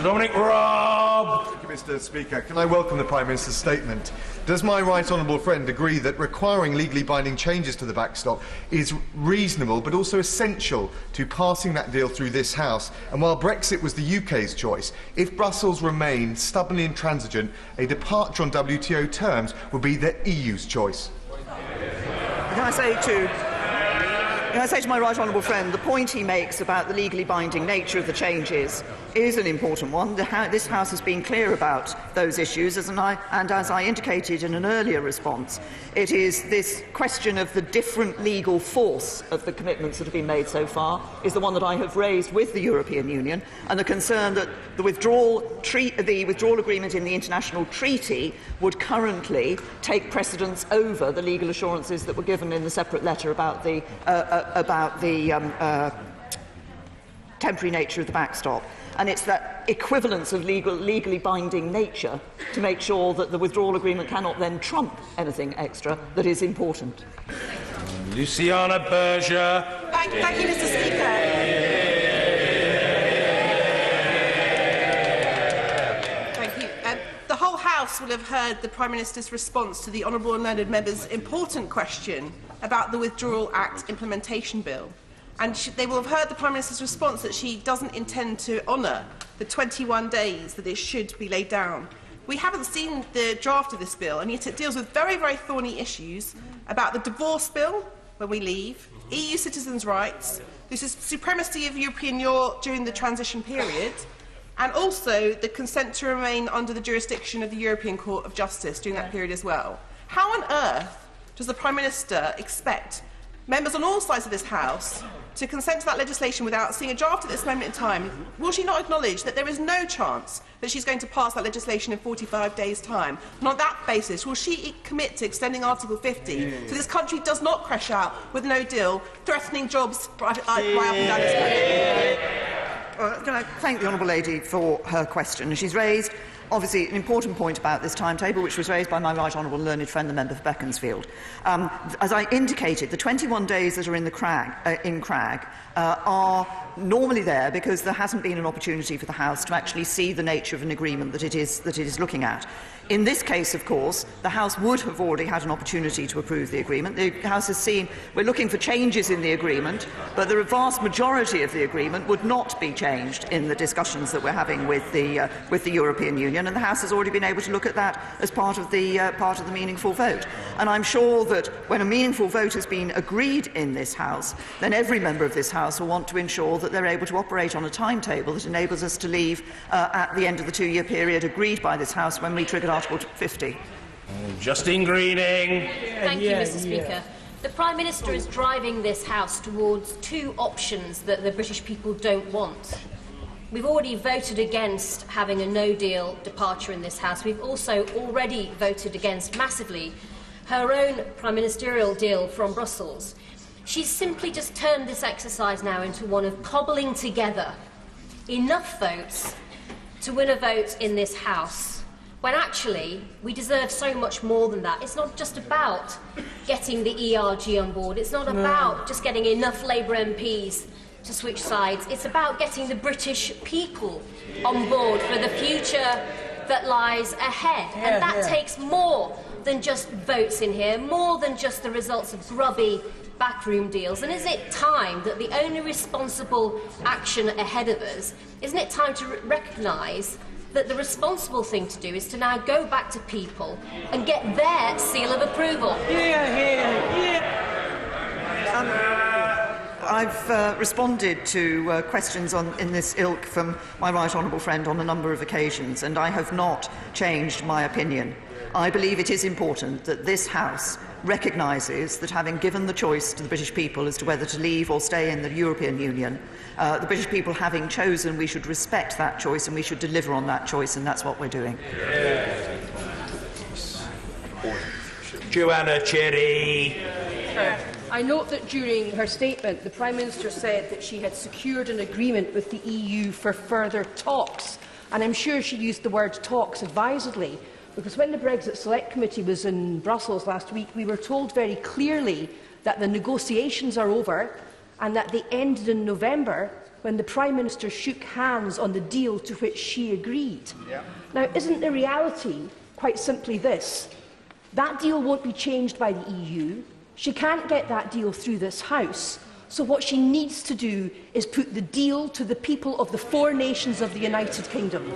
Dominic Raab. Thank you, Mr. Speaker. Can I welcome the Prime Minister's statement? Does my right honourable friend agree that requiring legally binding changes to the backstop is reasonable but also essential to passing that deal through this House? And while Brexit was the UK's choice, if Brussels remained stubbornly intransigent, a departure on WTO terms would be the EU's choice? Can I say to my right honourable friend, the point he makes about the legally binding nature of the changes is an important one. This House has been clear about those issues, and as I indicated in an earlier response, it is this question of the different legal force of the commitments that have been made so far is the one that I have raised with the European Union, and the concern that the withdrawal agreement in the international treaty would currently take precedence over the legal assurances that were given in the separate letter about the temporary nature of the backstop. And it's that equivalence of legally binding nature to make sure that the withdrawal agreement cannot then trump anything extra that is important. Luciana Berger. Thank you, Mr. Speaker. House will have heard the Prime Minister's response to the honourable and learned member's important question about the Withdrawal Act implementation bill. And they will have heard the Prime Minister's response that she doesn't intend to honour the 21 days that it should be laid down. We haven't seen the draft of this bill, and yet it deals with very, very thorny issues about the divorce bill when we leave, EU citizens' rights, this is supremacy of European law during the transition period, and also the consent to remain under the jurisdiction of the European Court of Justice during that period as well. How on earth does the Prime Minister expect members on all sides of this House to consent to that legislation without seeing a draft at this moment in time? Will she not acknowledge that there is no chance that she's going to pass that legislation in 45 days' time? And on that basis, will she commit to extending Article 50 so this country does not crash out with no deal, threatening jobs right up and down this country? Can I thank the Honourable Lady for her question? She's raised, obviously, an important point about this timetable, which was raised by my right honourable learned friend, the member for Beaconsfield. As I indicated, the 21 days that are in Crag are normally there because there hasn't been an opportunity for the House to actually see the nature of an agreement that it is looking at. In this case, of course, the House would have already had an opportunity to approve the agreement. The House has seen we're looking for changes in the agreement, but the vast majority of the agreement would not be changed in the discussions that we're having with the European Union, and the House has already been able to look at that as part of the meaningful vote. And I'm sure that when a meaningful vote has been agreed in this House, then every member of this House will want to ensure that they're able to operate on a timetable that enables us to leave at the end of the 2-year period agreed by this House when we triggered Article 50. Justine Greening. Thank you, Mr. Speaker. The Prime Minister is driving this House towards two options that the British people don't want. We've already voted against having a no-deal departure in this House. We've also already voted against massively her own prime ministerial deal from Brussels. She's simply just turned this exercise now into one of cobbling together enough votes to win a vote in this House, when actually we deserve so much more than that. It's not just about getting the ERG on board. It's not about just getting enough Labour MPs to switch sides. It's about getting the British people on board for the future that lies ahead. And that takes more than just votes in here, more than just the results of grubby backroom deals. And is it time that the only responsible action ahead of us, isn't it time to recognise that the responsible thing to do is to now go back to people and get their seal of approval? I've responded to questions in this ilk from my right honourable friend on a number of occasions, and I have not changed my opinion. I believe it is important that this House recognises that, having given the choice to the British people as to whether to leave or stay in the European Union, the British people having chosen, we should respect that choice and we should deliver on that choice, and that's what we're doing. Joanna Cherry. I note that during her statement, the Prime Minister said that she had secured an agreement with the EU for further talks, and I'm sure she used the word talks advisedly, because when the Brexit Select Committee was in Brussels last week, we were told very clearly that the negotiations are over and that they ended in November when the Prime Minister shook hands on the deal to which she agreed. Now, isn't the reality quite simply this? That deal won't be changed by the EU. She can't get that deal through this House. So what she needs to do is put the deal to the people of the 4 nations of the United Kingdom.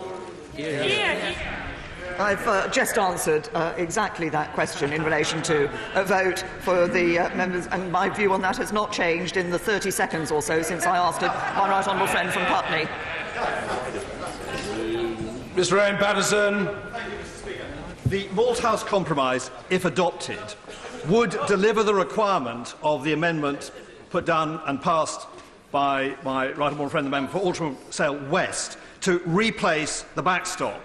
I've just answered exactly that question in relation to a vote for the members, and my view on that has not changed in the 30 seconds or so since I asked it, my right honourable friend from Putney. Mr. Owen Paterson. The Malthouse Compromise, if adopted, would deliver the requirement of the amendment put down and passed by my right honourable friend, the member for Altrincham Sale West, to replace the backstop.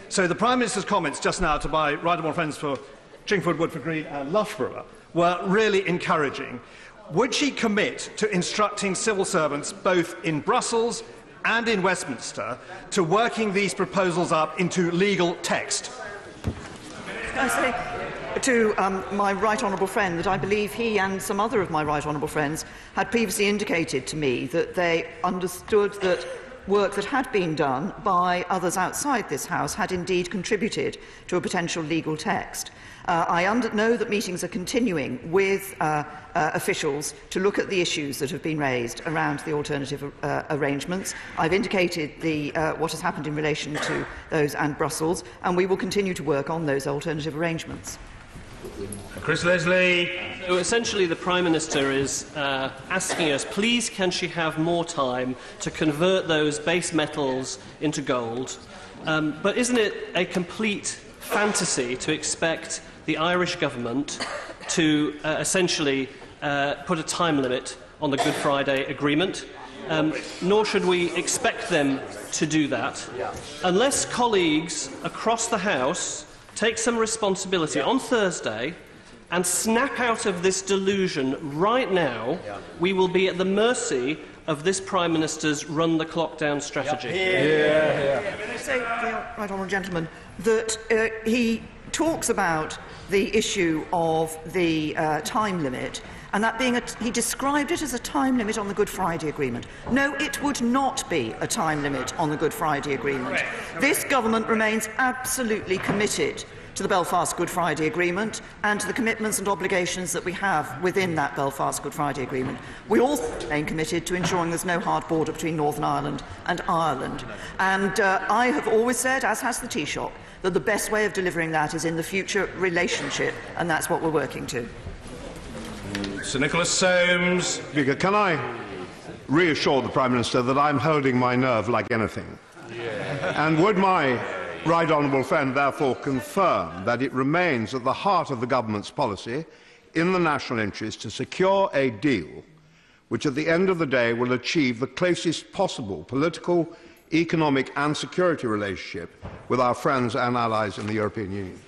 So the Prime Minister's comments just now to my right honourable friends for Chingford, Woodford Green and Loughborough were really encouraging. Would she commit to instructing civil servants both in Brussels and in Westminster to working these proposals up into legal text? Can I say to my right honourable friend that I believe he and some other of my right honourable friends had previously indicated to me that they understood that work that had been done by others outside this House had indeed contributed to a potential legal text. I know that meetings are continuing with officials to look at the issues that have been raised around the alternative arrangements. I've indicated what has happened in relation to those and Brussels, and we will continue to work on those alternative arrangements. Chris Leslie. So essentially the Prime Minister is asking us, please can she have more time to convert those base metals into gold? But isn't it a complete fantasy to expect the Irish government to essentially put a time limit on the Good Friday Agreement? Nor should we expect them to do that unless colleagues across the House take some responsibility on Thursday and snap out of this delusion right now. We will be at the mercy of this Prime Minister's run-the-clock-down strategy. Can I say, right honourable gentleman, that he talks about the issue of the time limit, and that being he described it as a time limit on the Good Friday Agreement. No, it would not be a time limit on the Good Friday Agreement. This government remains absolutely committed to the Belfast Good Friday Agreement and to the commitments and obligations that we have within that Belfast Good Friday Agreement. We also remain committed to ensuring there's no hard border between Northern Ireland and Ireland. And I have always said, as has the Taoiseach, that the best way of delivering that is in the future relationship, and that's what we're working to. Sir Nicholas Soames. Speaker, can I reassure the Prime Minister that I'm holding my nerve like anything? And would my right honourable friend therefore confirm that it remains at the heart of the government's policy, in the national interest, to secure a deal which at the end of the day will achieve the closest possible political, economic and security relationship with our friends and allies in the European Union?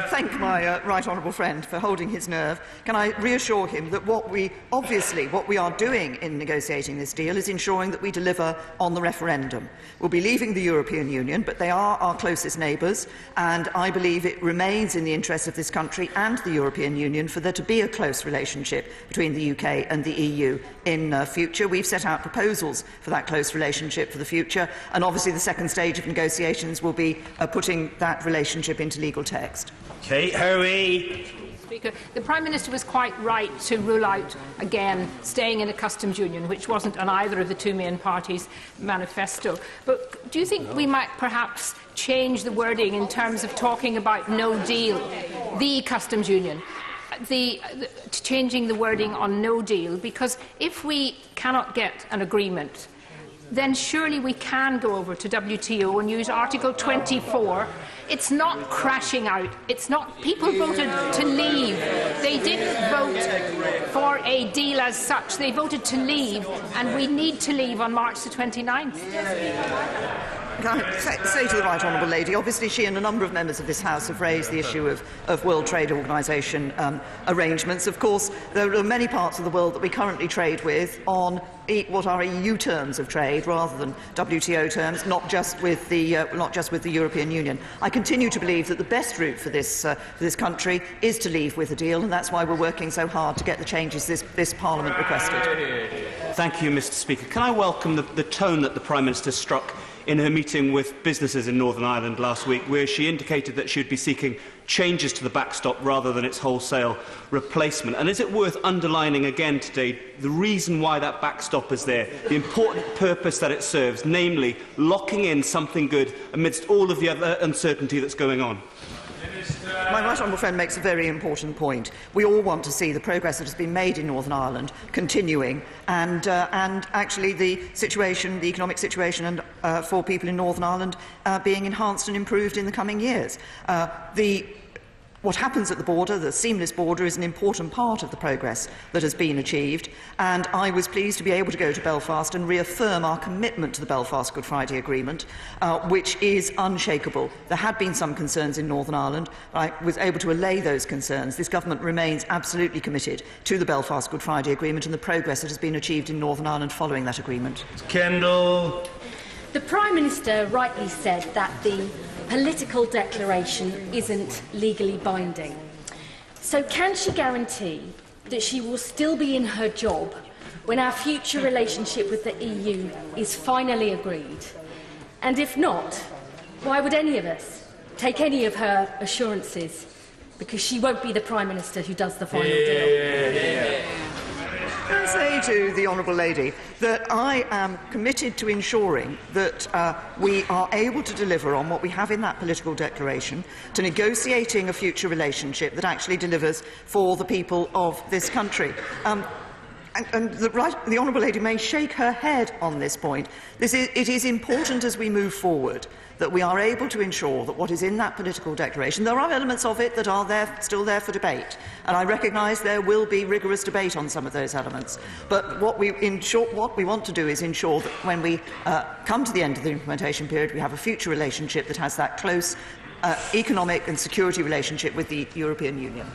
Thank my right honourable friend for holding his nerve. Can I reassure him that what we are doing in negotiating this deal is ensuring that we deliver on the referendum. We'll be leaving the European Union, but they are our closest neighbours, and I believe it remains in the interests of this country and the European Union for there to be a close relationship between the UK and the EU in future. We've set out proposals for that close relationship for the future, and obviously the second stage of negotiations will be putting that relationship into legal text. Kate Hoey. Speaker, the Prime Minister was quite right to rule out, again, staying in a customs union, which wasn't on either of the two main parties' manifesto. But do you think we might perhaps change the wording in terms of talking about no deal, the customs union? Changing the wording on no deal, because if we cannot get an agreement, then surely we can go over to WTO and use Article 24. It's not crashing out. It's not. People voted to leave. They didn't vote for a deal as such. They voted to leave, and we need to leave on March the 29th. Can I say to the right honourable lady, obviously she and a number of members of this House have raised the issue of World Trade Organisation arrangements. Of course, there are many parts of the world that we currently trade with on what are EU terms of trade rather than WTO terms, not just with the European Union. I continue to believe that the best route for this country is to leave with a deal, and that's why we're working so hard to get the changes this Parliament requested. Thank you, Mr. Speaker. Can I welcome the tone that the Prime Minister struck in her meeting with businesses in Northern Ireland last week, where she indicated that she would be seeking changes to the backstop rather than its wholesale replacement. And is it worth underlining again today the reason why that backstop is there, the important purpose that it serves, namely locking in something good amidst all of the other uncertainty that's going on? My right honourable friend makes a very important point. We all want to see the progress that has been made in Northern Ireland continuing, and actually the economic situation for people in Northern Ireland being enhanced and improved in the coming years. What happens at the border, the seamless border, is an important part of the progress that has been achieved, and I was pleased to be able to go to Belfast and reaffirm our commitment to the Belfast Good Friday Agreement, which is unshakable. There had been some concerns in Northern Ireland. I was able to allay those concerns. This government remains absolutely committed to the Belfast Good Friday Agreement and the progress that has been achieved in Northern Ireland following that agreement. Kendall. The Prime Minister rightly said that the political declaration isn't legally binding. So can she guarantee that she will still be in her job when our future relationship with the EU is finally agreed? And if not, why would any of us take any of her assurances? Because she won't be the Prime Minister who does the final deal. Can I say to the Honourable Lady that I am committed to ensuring that we are able to deliver on what we have in that political declaration, to negotiating a future relationship that actually delivers for the people of this country. And the Honourable Lady may shake her head on this point. It is important as we move forward that we are able to ensure that what is in that political declaration, there are elements of it that are still there for debate, and I recognise there will be rigorous debate on some of those elements. But what we want to do is ensure that when we come to the end of the implementation period, we have a future relationship that has that close economic and security relationship with the European Union.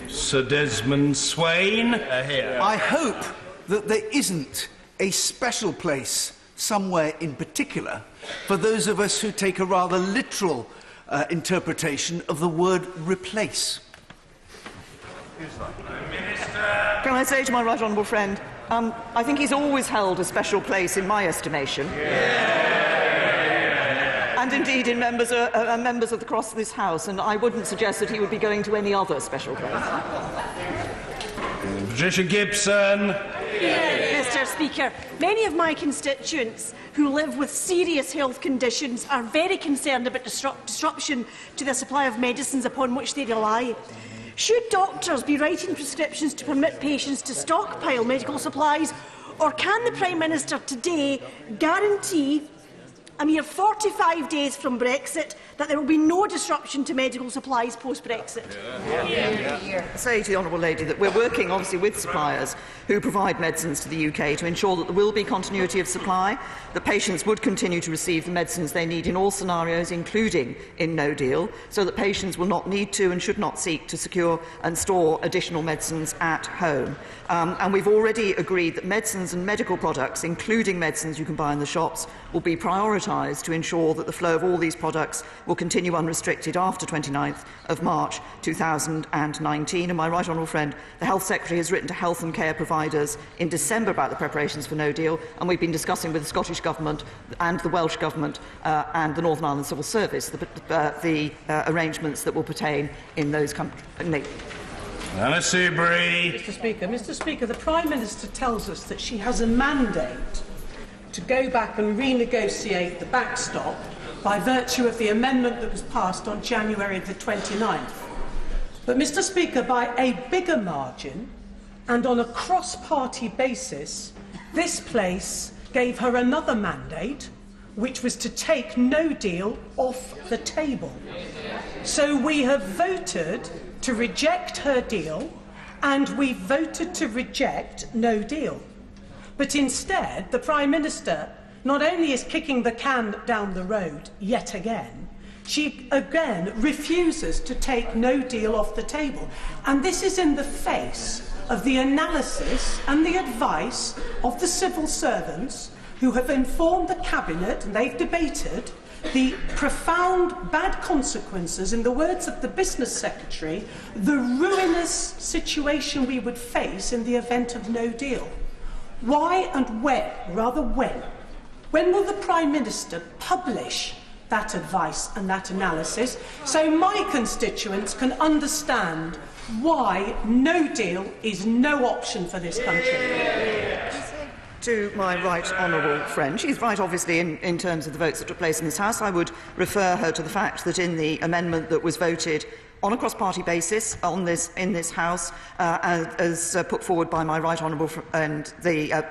Sir Desmond Swain. Here. I hope that there isn't a special place somewhere in particular for those of us who take a rather literal interpretation of the word replace. Can I say to my right honourable friend, I think he's always held a special place in my estimation. And indeed in members across this House, and I wouldn't suggest that he would be going to any other special place. Patricia Gibson. Mr. Speaker, many of my constituents who live with serious health conditions are very concerned about disruption to the supply of medicines upon which they rely. Should doctors be writing prescriptions to permit patients to stockpile medical supplies, or can the Prime Minister today guarantee, a mere 45 days from Brexit, that there will be no disruption to medical supplies post-Brexit? I say to the Honourable Lady that we're working obviously with suppliers who provide medicines to the UK to ensure that there will be continuity of supply, that patients would continue to receive the medicines they need in all scenarios, including in no deal, so that patients will not need to and should not seek to secure and store additional medicines at home. And we've already agreed that medicines and medical products, including medicines you can buy in the shops, will be prioritised to ensure that the flow of all these products will continue unrestricted after 29th of March 2019. And my right honourable friend, the Health Secretary, has written to health and care providers in December about the preparations for no deal, and we've been discussing with the Scottish Government and the Welsh Government and the Northern Ireland Civil Service the arrangements that will pertain in those countries. Anna Soubry. Mr. Speaker, the Prime Minister tells us that she has a mandate to go back and renegotiate the backstop by virtue of the amendment that was passed on January the 29th. But, Mr. Speaker, by a bigger margin and on a cross-party basis, this place gave her another mandate, which was to take no deal off the table. So we have voted to reject her deal, and we voted to reject no deal. But instead, the Prime Minister not only is kicking the can down the road yet again, she again refuses to take no deal off the table. And this is in the face of the analysis and the advice of the civil servants who have informed the Cabinet, and they've debated, the profound bad consequences, in the words of the Business Secretary, the ruinous situation we would face in the event of no deal. Why and when, rather when will the Prime Minister publish that advice and that analysis so my constituents can understand why no deal is no option for this country? To my right honourable friend, she's right obviously in terms of the votes that took place in this House. I would refer her to the fact that in the amendment that was voted on a cross-party basis in this House, as put forward by my right honourable friend, by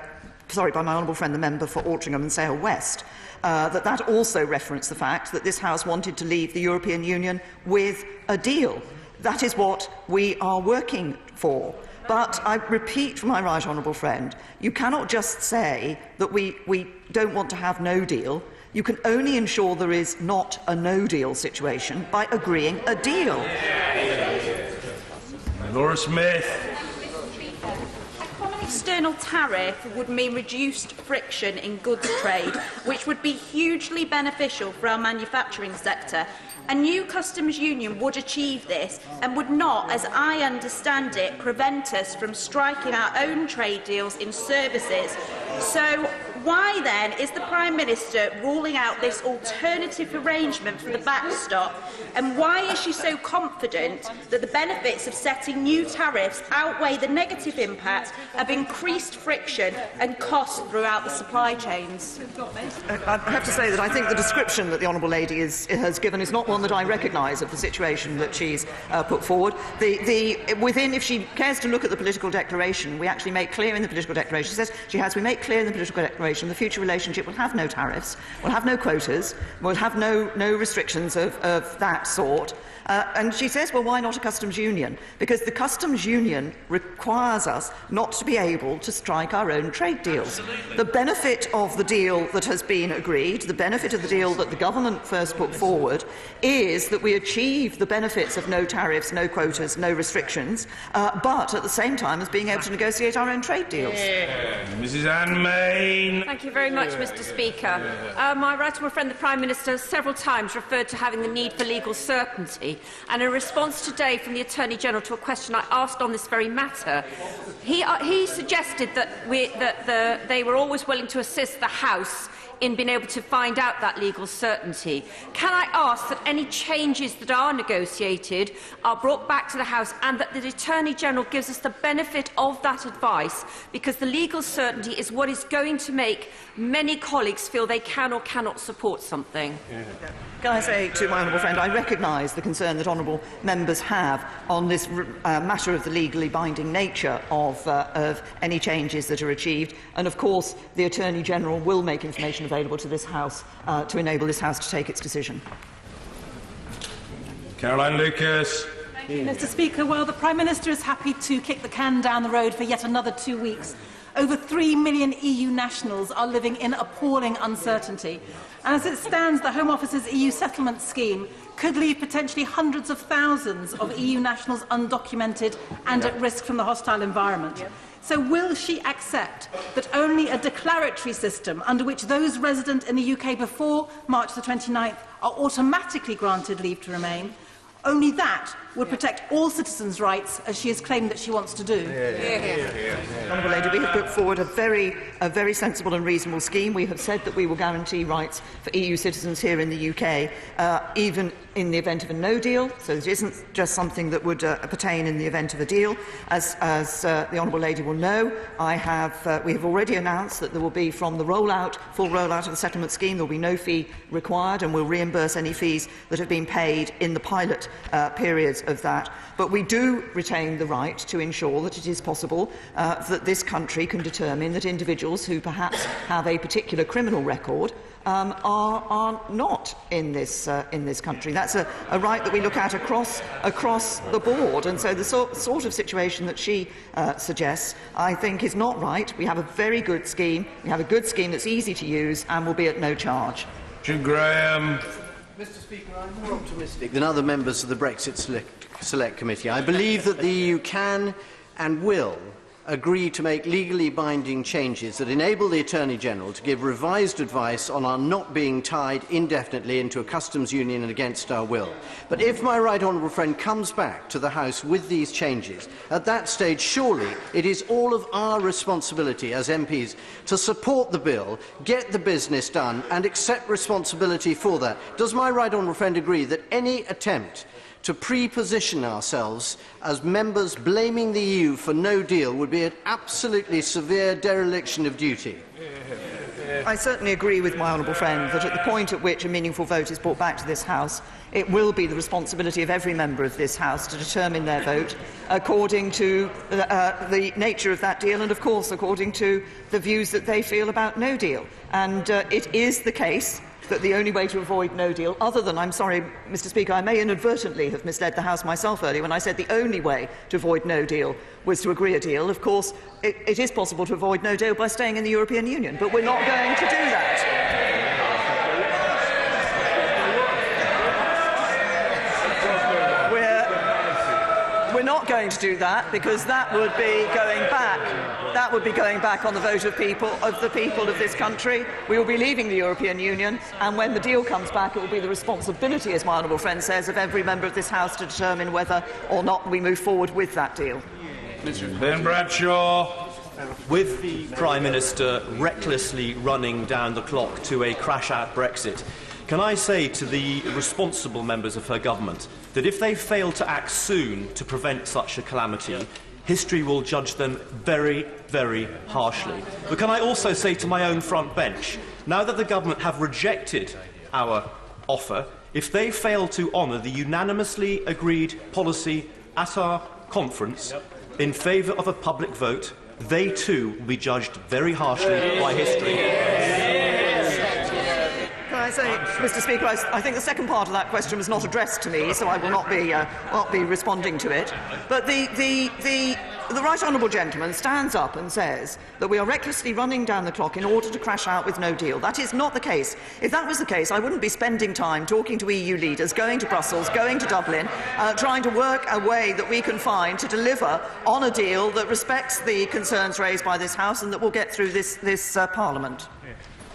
my honourable friend, the member for Altrincham and Sale West, that also referenced the fact that this House wanted to leave the European Union with a deal. That is what we are working for. But I repeat for my right honourable friend, you cannot just say that we don't want to have no deal. You can only ensure there is not a no-deal situation by agreeing a deal. Laura Smith. A common external tariff would mean reduced friction in goods trade, which would be hugely beneficial for our manufacturing sector. A new customs union would achieve this and would not, as I understand it, prevent us from striking our own trade deals in services. So why then is the Prime Minister ruling out this alternative arrangement for the backstop, and why is she so confident that the benefits of setting new tariffs outweigh the negative impact of increased friction and cost throughout the supply chains? I have to say that I think the description that the Honourable Lady has given is not one that I recognise of the situation that she's put forward. If she cares to look at the political declaration, we actually make clear in the political declaration, we make clear in the political declaration the future relationship will have no tariffs, will have no quotas, will have no restrictions of that sort. And she says, well, why not a customs union? Because the customs union requires us not to be able to strike our own trade deals. The benefit of the deal that has been agreed, the benefit of the deal that the government first put forward, is that we achieve the benefits of no tariffs, no quotas, no restrictions, but at the same time as being able to negotiate our own trade deals. Mrs Anne Main. Thank you very much, Mr Speaker. My right honourable friend, the Prime Minister, has several times referred to having the need for legal certainty. And in response today from the Attorney-General to a question I asked on this very matter, he suggested that they were always willing to assist the House in being able to find out that legal certainty. Can I ask that any changes that are negotiated are brought back to the House and that the Attorney-General gives us the benefit of that advice, because the legal certainty is what is going to make many colleagues feel they can or cannot support something? Can I say to my honourable friend, I recognise the concern that honourable members have on this matter of the legally binding nature of any changes that are achieved, and of course the Attorney-General will make information available to this House to enable this House to take its decision. Caroline Lucas. Thank you, Mr Speaker. Well, the Prime Minister is happy to kick the can down the road for yet another 2 weeks. Over 3 million EU nationals are living in appalling uncertainty. And as it stands, the Home Office's EU settlement scheme could leave potentially hundreds of thousands of EU nationals undocumented and at risk from the hostile environment. So will she accept that only a declaratory system under which those resident in the UK before March the 29th are automatically granted leave to remain, only that would protect all citizens' rights, as she has claimed that she wants to do? Honourable Lady, we have put forward a very sensible and reasonable scheme. We have said that we will guarantee rights for EU citizens here in the UK, even in the event of a no deal. So it isn't just something that would pertain in the event of a deal. As the Honourable Lady will know, we have already announced that there will be, from the full rollout of the settlement scheme, there will be no fee required, and we'll reimburse any fees that have been paid in the pilot periods of that. But we do retain the right to ensure that it is possible that this country can determine that individuals who perhaps have a particular criminal record are not in this country. That's a right that we look at across the board, and so the sort of situation that she suggests, I think, is not right. We have a very good scheme. We have a good scheme that's easy to use and will be at no charge. Jim Graham. Mr Speaker, I'm more optimistic than other members of the Brexit Select Committee. I believe that the EU can and will agree to make legally binding changes that enable the Attorney-General to give revised advice on our not being tied indefinitely into a customs union and against our will. But if my right honourable friend comes back to the House with these changes, at that stage surely it is all of our responsibility as MPs to support the bill, get the business done and accept responsibility for that. Does my right honourable friend agree that any attempt to pre-position ourselves as members blaming the EU for no deal would be an absolutely severe dereliction of duty? I certainly agree with my honourable friend that at the point at which a meaningful vote is brought back to this House, it will be the responsibility of every member of this House to determine their vote according to the nature of that deal and, of course, according to the views that they feel about no deal. And it is the case that the only way to avoid no deal, other than, I'm sorry, Mr Speaker, I may inadvertently have misled the House myself earlier when I said the only way to avoid no deal was to agree a deal. Of course, it is possible to avoid no deal by staying in the European Union, but we're not going to do that. We're not going going to do that, because that would be going back. That would be going back on the vote of the people of this country. We will be leaving the European Union, and when the deal comes back, it will be the responsibility, as my honourable friend says, of every member of this House to determine whether or not we move forward with that deal. Ben Bradshaw. With the Prime Minister recklessly running down the clock to a crash-out Brexit, can I say to the responsible members of her government that if they fail to act soon to prevent such a calamity, history will judge them very, very harshly? But can I also say to my own front bench, now that the government have rejected our offer, if they fail to honour the unanimously agreed policy at our conference in favour of a public vote, they too will be judged very harshly by history. Can I say, Mr. Speaker, I think the second part of that question was not addressed to me, so I will not be responding to it. But the right honourable gentleman stands up and says that we are recklessly running down the clock in order to crash out with no deal. That is not the case. If that was the case, I wouldn't be spending time talking to EU leaders, going to Brussels, going to Dublin, trying to work a way that we can find to deliver on a deal that respects the concerns raised by this House and that will get through this Parliament.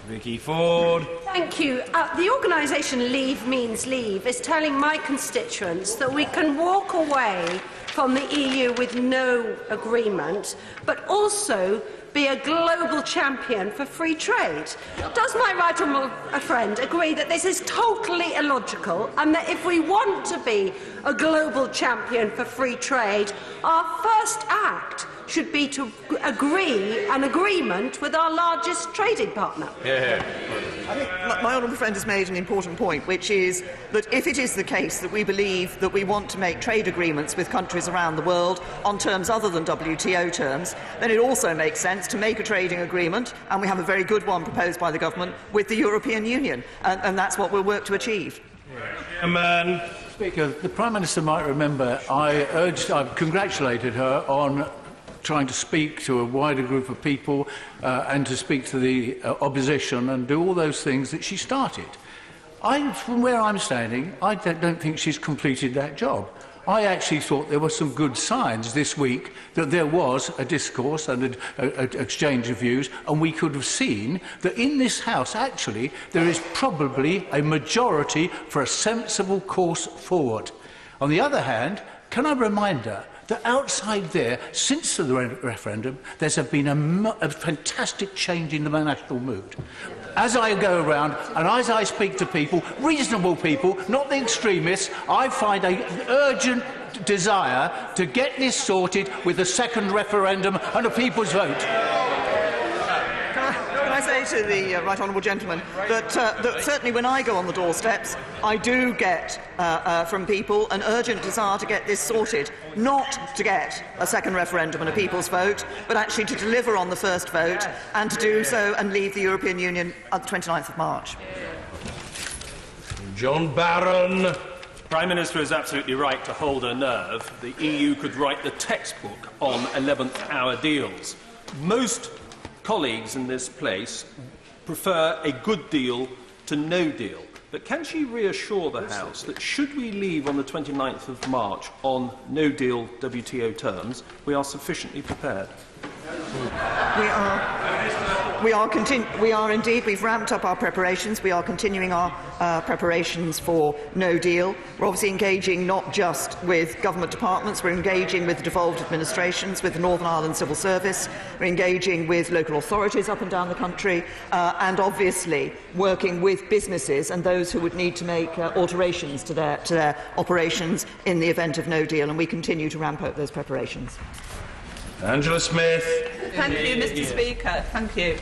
Vicky Ford. Thank you. The organisation Leave Means Leave is telling my constituents that we can walk away from the EU with no agreement, but also be a global champion for free trade. Does my right honourable friend agree that this is totally illogical, and that if we want to be a global champion for free trade, our first act should be to agree an agreement with our largest trading partner? I think my honourable friend has made an important point, which is that if it is the case that we believe that we want to make trade agreements with countries around the world on terms other than WTO terms, then it also makes sense to make a trading agreement, and we have a very good one proposed by the government, with the European Union, and that's what we'll work to achieve. Speaker, the Prime Minister might remember I congratulated her on trying to speak to a wider group of people and to speak to the opposition and do all those things that she started. From where I'm standing, I don't think she's completed that job. I actually thought there were some good signs this week that there was a discourse and an exchange of views, and we could have seen that in this House, actually, there is probably a majority for a sensible course forward. On the other hand, can I remind her that outside there, since the referendum, there's been a fantastic change in the national mood. As I go around and as I speak to people, reasonable people, not the extremists, I find an urgent desire to get this sorted with a second referendum and a people's vote. Can I say to the right honourable gentleman that certainly when I go on the doorsteps, I do get from people an urgent desire to get this sorted, not to get a second referendum and a people's vote, but actually to deliver on the first vote and to do so and leave the European Union on the 29th of March. John Barron. The Prime Minister is absolutely right to hold her nerve. The EU could write the textbook on 11th-hour deals. Most colleagues in this place prefer a good deal to no deal. But can she reassure the House that should we leave on the 29th of March on no-deal WTO terms, we are sufficiently prepared? We are indeed. We've ramped up our preparations. We are continuing our preparations for no deal. We're obviously engaging not just with government departments, we're engaging with the devolved administrations, with the Northern Ireland Civil Service, we're engaging with local authorities up and down the country, and obviously working with businesses and those who would need to make alterations to their operations in the event of no deal, and we continue to ramp up those preparations. Angela Smith. Thank you, Mr. Speaker. Thank you.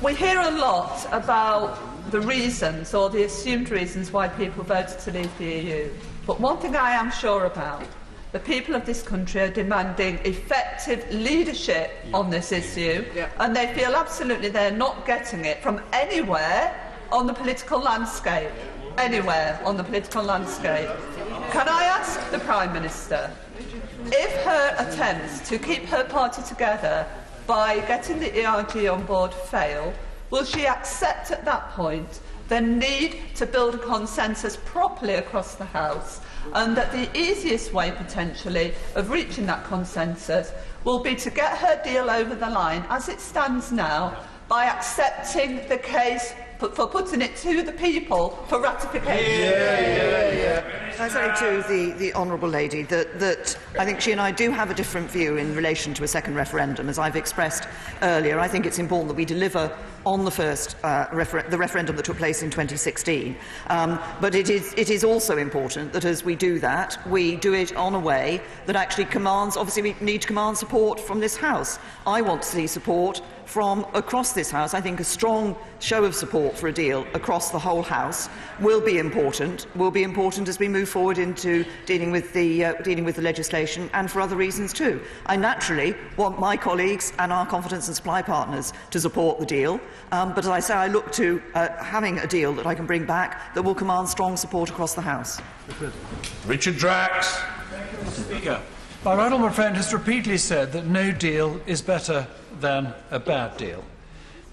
We hear a lot about the reasons or the assumed reasons why people voted to leave the EU. But one thing I am sure about, the people of this country are demanding effective leadership on this issue, and they feel absolutely they're not getting it from anywhere on the political landscape. Anywhere on the political landscape. Can I ask the Prime Minister, if her attempts to keep her party together by getting the ERG on board fail, will she accept at that point the need to build a consensus properly across the House and that the easiest way, potentially, of reaching that consensus will be to get her deal over the line, as it stands now, by accepting the case for putting it to the people for ratification. I say to the honourable lady that I think she and I do have a different view in relation to a second referendum. As I've expressed earlier, I think it's important that we deliver on the first the referendum that took place in 2016. But it is also important that as we do that, we do it on a way that actually commands, obviously we need to command support from this House. I want to see support from across this House. I think a strong show of support for a deal across the whole House will be important as we move forward into dealing with the legislation, and for other reasons too. I naturally want my colleagues and our confidence and supply partners to support the deal, but as I say, I look to having a deal that I can bring back that will command strong support across the House. Richard Drax. Speaker, my right honourable friend has repeatedly said that no deal is better than a bad deal.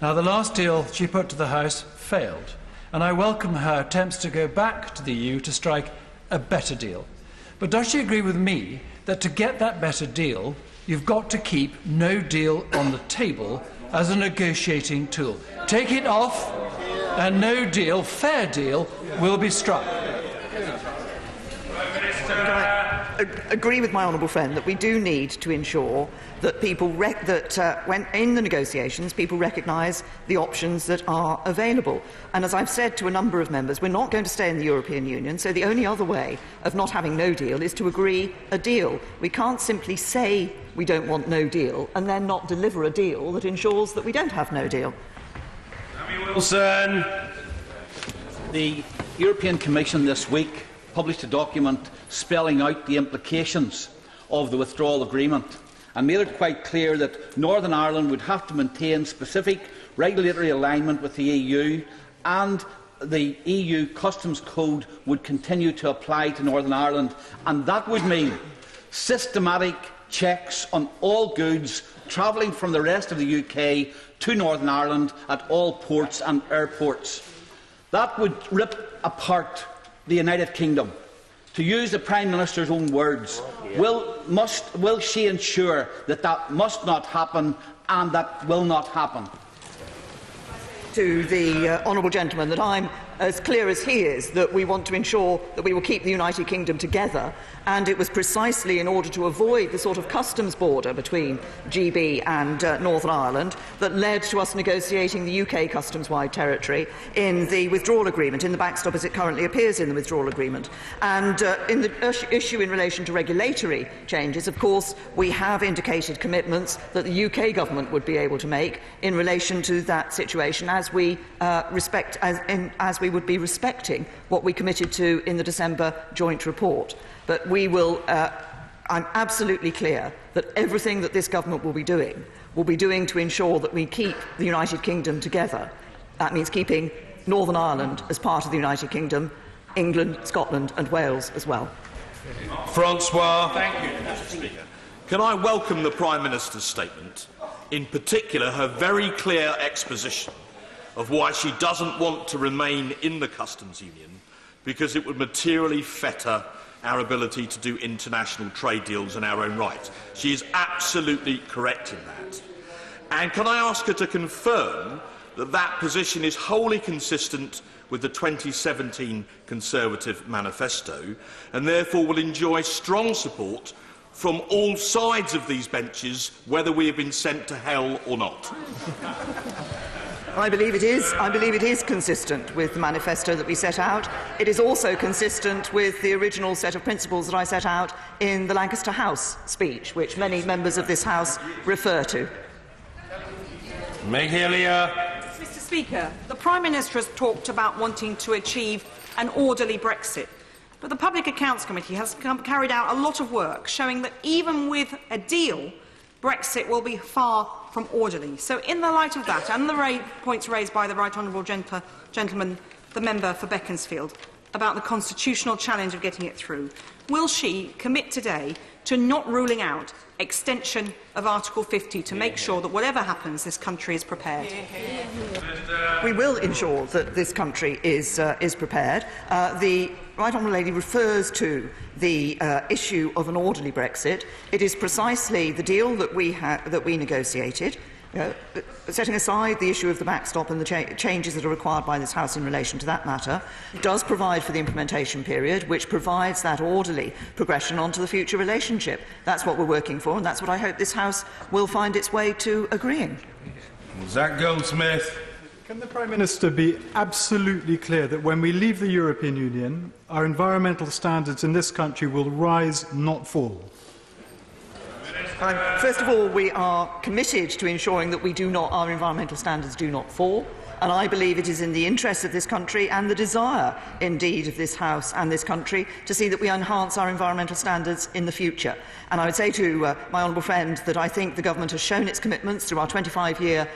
Now, the last deal she put to the House failed, and I welcome her attempts to go back to the EU to strike a better deal. But does she agree with me that to get that better deal, you've got to keep no deal on the table as a negotiating tool? Take it off, and no deal, fair deal, will be struck. Agree with my honourable friend that we do need to ensure that when in the negotiations people recognise the options that are available. And as I've said to a number of members, we're not going to stay in the European Union, so the only other way of not having no deal is to agree a deal. We can't simply say we don't want no deal and then not deliver a deal that ensures that we don't have no deal. Wilson. The European Commission this week published a document spelling out the implications of the withdrawal agreement and made it quite clear that Northern Ireland would have to maintain specific regulatory alignment with the EU, and the EU Customs Code would continue to apply to Northern Ireland, and that would mean systematic checks on all goods travelling from the rest of the UK to Northern Ireland at all ports and airports. That would rip apart the United Kingdom. To use the Prime Minister's own words, will she ensure that that must not happen and that will not happen? To the honourable gentleman that I'm as clear as he is that we want to ensure that we will keep the United Kingdom together, and it was precisely in order to avoid the sort of customs border between GB and Northern Ireland that led to us negotiating the UK customs-wide territory in the withdrawal agreement, in the backstop as it currently appears in the withdrawal agreement. And in the issue in relation to regulatory changes, of course, we have indicated commitments that the UK government would be able to make in relation to that situation, as we we would be respecting what we committed to in the December joint report. But we will, I'm absolutely clear that everything that this government will be doing to ensure that we keep the United Kingdom together. That means keeping Northern Ireland as part of the United Kingdom, England, Scotland and Wales as well. Francois. Thank you, Mr. Speaker. Can I welcome the Prime Minister's statement, in particular her very clear exposition of why she doesn't want to remain in the customs union because it would materially fetter our ability to do international trade deals in our own right. She is absolutely correct in that. And can I ask her to confirm that that position is wholly consistent with the 2017 Conservative manifesto and therefore will enjoy strong support from all sides of these benches, whether we have been sent to hell or not? I believe it is consistent with the manifesto that we set out. It is also consistent with the original set of principles that I set out in the Lancaster House speech, which many members of this House refer to. Mr. Speaker, the Prime Minister has talked about wanting to achieve an orderly Brexit. But the Public Accounts Committee has carried out a lot of work showing that even with a deal, Brexit will be far from orderly. So in the light of that and the points raised by the Right Honourable Gentleman, the member for Beaconsfield, about the constitutional challenge of getting it through, will she commit today to not ruling out extension of Article 50 to make sure that whatever happens, this country is prepared? We will ensure that this country is prepared. The Right Honourable Lady refers to the issue of an orderly Brexit, it is precisely the deal that we negotiated, setting aside the issue of the backstop and the changes that are required by this House in relation to that matter, does provide for the implementation period, which provides that orderly progression onto the future relationship. That's what we're working for, and that's what I hope this House will find its way to agreeing. Zach Goldsmith. Can the Prime Minister be absolutely clear that when we leave the European Union, our environmental standards in this country will rise, not fall? First of all, we are committed to ensuring that our environmental standards do not fall, and I believe it is in the interest of this country and the desire, indeed, of this House and this country to see that we enhance our environmental standards in the future. And I would say to my honourable friend that I think the government has shown its commitments through our 25-year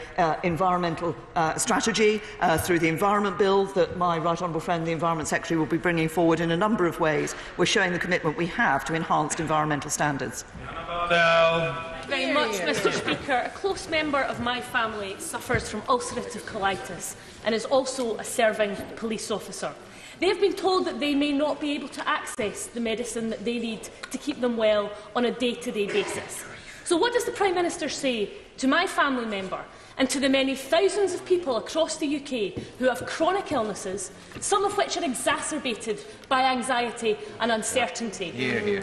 environmental strategy, through the Environment Bill that my right honourable friend, the Environment Secretary, will be bringing forward in a number of ways. We're showing the commitment we have to enhanced environmental standards. Thank you very much, Mr. Speaker. A close member of my family suffers from ulcerative colitis and is also a serving police officer. They have been told that they may not be able to access the medicine that they need to keep them well on a day-to-day basis. So what does the Prime Minister say to my family member and to the many thousands of people across the UK who have chronic illnesses, some of which are exacerbated by anxiety and uncertainty?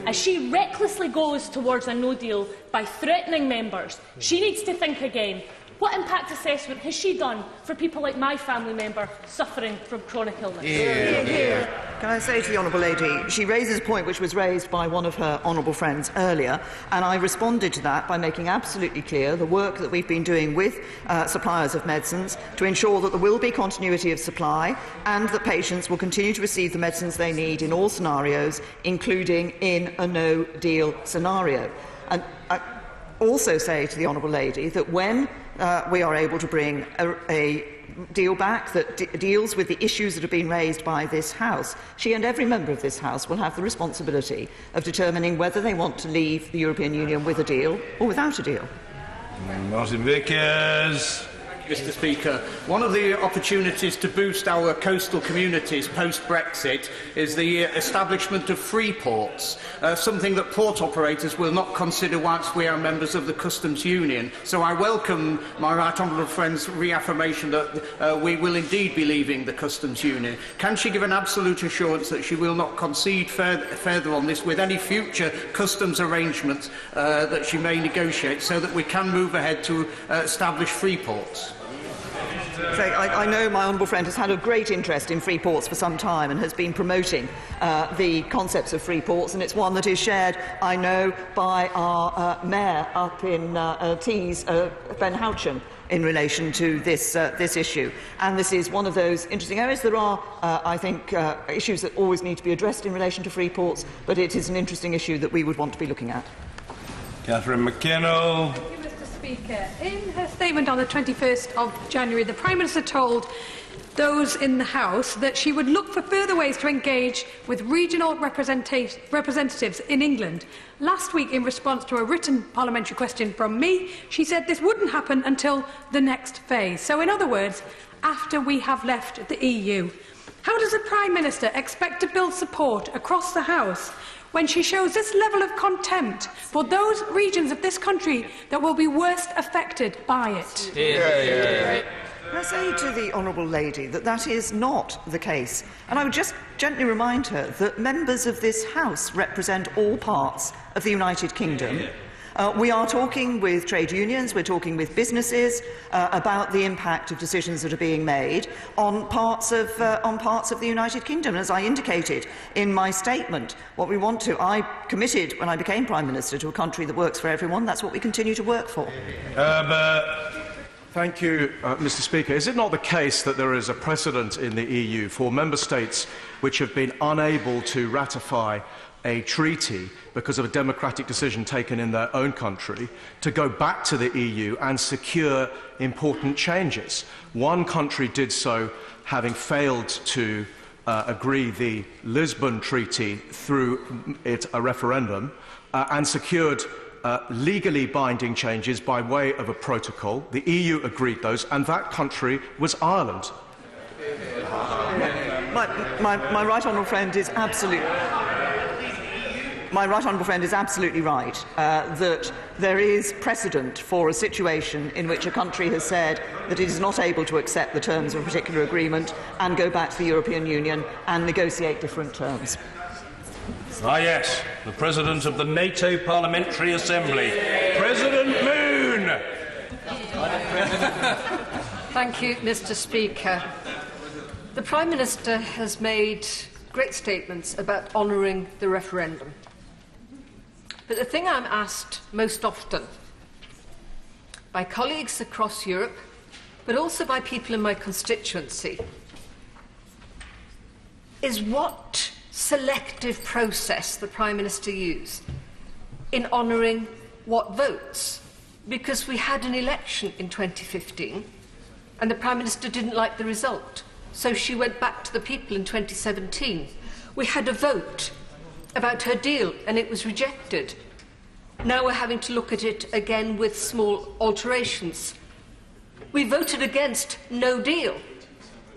As she recklessly goes towards a no deal by threatening members, she needs to think again. What impact assessment has she done for people like my family member suffering from chronic illness? Can I say to the Honourable Lady, she raises a point which was raised by one of her honourable friends earlier, and I responded to that by making absolutely clear the work that we've been doing with suppliers of medicines to ensure that there will be continuity of supply and that patients will continue to receive the medicines they need in all scenarios, including in a no-deal scenario. And I also say to the Honourable Lady that when we are able to bring a deal back that deals with the issues that have been raised by this House, she and every member of this House will have the responsibility of determining whether they want to leave the European Union with a deal or without a deal. Martin Vickers. Mr. Speaker, one of the opportunities to boost our coastal communities post-Brexit is the establishment of free ports, something that port operators will not consider whilst we are members of the Customs Union. So I welcome my right honourable friend's reaffirmation that we will indeed be leaving the Customs Union. Can she give an absolute assurance that she will not concede further on this with any future customs arrangements that she may negotiate so that we can move ahead to establish free ports? I know my honourable friend has had a great interest in free ports for some time and has been promoting the concepts of free ports, and it's one that is shared, I know, by our Mayor up in Tees, Ben Houchin, in relation to this issue. And this is one of those interesting areas. There are, I think, issues that always need to be addressed in relation to free ports, but it is an interesting issue that we would want to be looking at. Catherine McKinnell. Speaker, in her statement on the 21st of January, the Prime Minister told those in the House that she would look for further ways to engage with regional representatives in England. Last week, in response to a written parliamentary question from me, she said this wouldn't happen until the next phase. So, in other words, after we have left the EU. How does the Prime Minister expect to build support across the House when she shows this level of contempt for those regions of this country that will be worst affected by it? Can I say to the honourable lady that that is not the case? And I would just gently remind her that members of this House represent all parts of the United Kingdom. We are talking with trade unions, we're talking with businesses about the impact of decisions that are being made on parts of the United Kingdom. As I indicated in my statement, what we want to, I committed when I became Prime Minister to a country that works for everyone. That's what we continue to work for. Thank you, Mr. Speaker. Is it not the case that there is a precedent in the EU for member states which have been unable to ratify a treaty because of a democratic decision taken in their own country to go back to the EU and secure important changes? One country did so, having failed to agree the Lisbon Treaty through a referendum, and secured legally binding changes by way of a protocol. The EU agreed those, and that country was Ireland. My right honourable friend is absolutely. My right honourable friend is absolutely right that there is precedent for a situation in which a country has said that it is not able to accept the terms of a particular agreement and go back to the European Union and negotiate different terms. Ah, yes, the President of the NATO Parliamentary Assembly, President Moon. Thank you, Mr. Speaker. The Prime Minister has made great statements about honouring the referendum. But the thing I'm asked most often by colleagues across Europe, but also by people in my constituency, is what selective process the Prime Minister used in honouring what votes. Because we had an election in 2015 and the Prime Minister didn't like the result, so she went back to the people in 2017. We had a vote about her deal and it was rejected. Now we're having to look at it again with small alterations. We voted against no deal,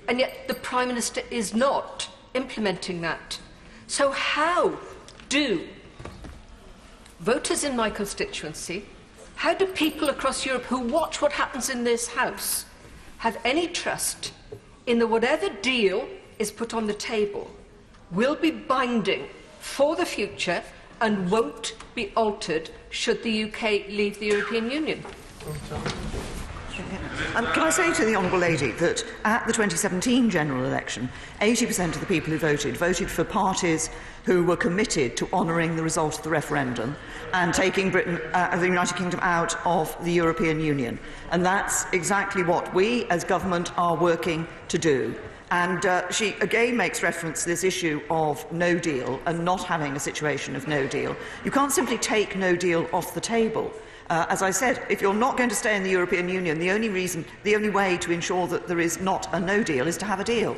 and yet the Prime Minister is not implementing that. So how do voters in my constituency, how do people across Europe who watch what happens in this House have any trust in that whatever deal is put on the table will be binding for the future and won't be altered should the UK leave the European Union? Can I say to the Honourable Lady that at the 2017 general election, 80% of the people who voted for parties who were committed to honouring the result of the referendum and taking Britain, the United Kingdom out of the European Union. And that's exactly what we as government are working to do. And she again makes reference to this issue of no deal and not having a situation of no deal. You can't simply take no deal off the table. As I said, if you're not going to stay in the European Union, the only way to ensure that there is not a no deal is to have a deal.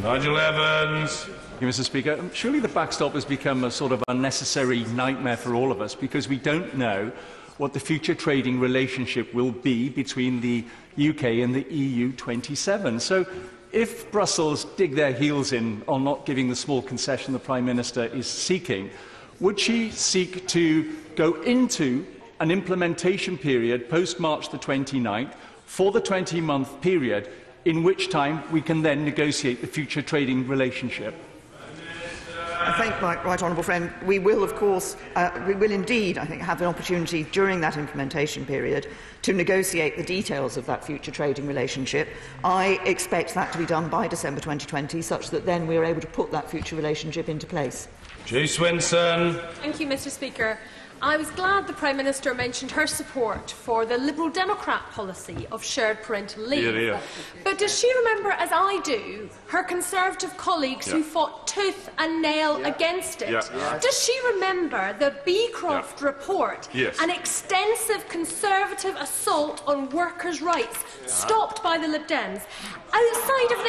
Nigel Evans. Thank you, Mr. Speaker. Surely the backstop has become a sort of unnecessary nightmare for all of us because we don't know what the future trading relationship will be between the UK and the EU 27. So if Brussels dig their heels in on not giving the small concession the Prime Minister is seeking, would she seek to go into an implementation period post-March the 29th for the 20-month period, in which time we can then negotiate the future trading relationship? I thank my right honourable friend. We will, of course, we will indeed, I think, have an opportunity during that implementation period to negotiate the details of that future trading relationship. I expect that to be done by December 2020, such that then we are able to put that future relationship into place. Jay Swinson. Thank you, Mr. Speaker. I was glad the Prime Minister mentioned her support for the Liberal Democrat policy of shared parental leave. But does she remember, as I do, her Conservative colleagues who fought tooth and nail against it? Does she remember the Beecroft report, an extensive Conservative assault on workers' rights, stopped by the Lib Dems? Outside of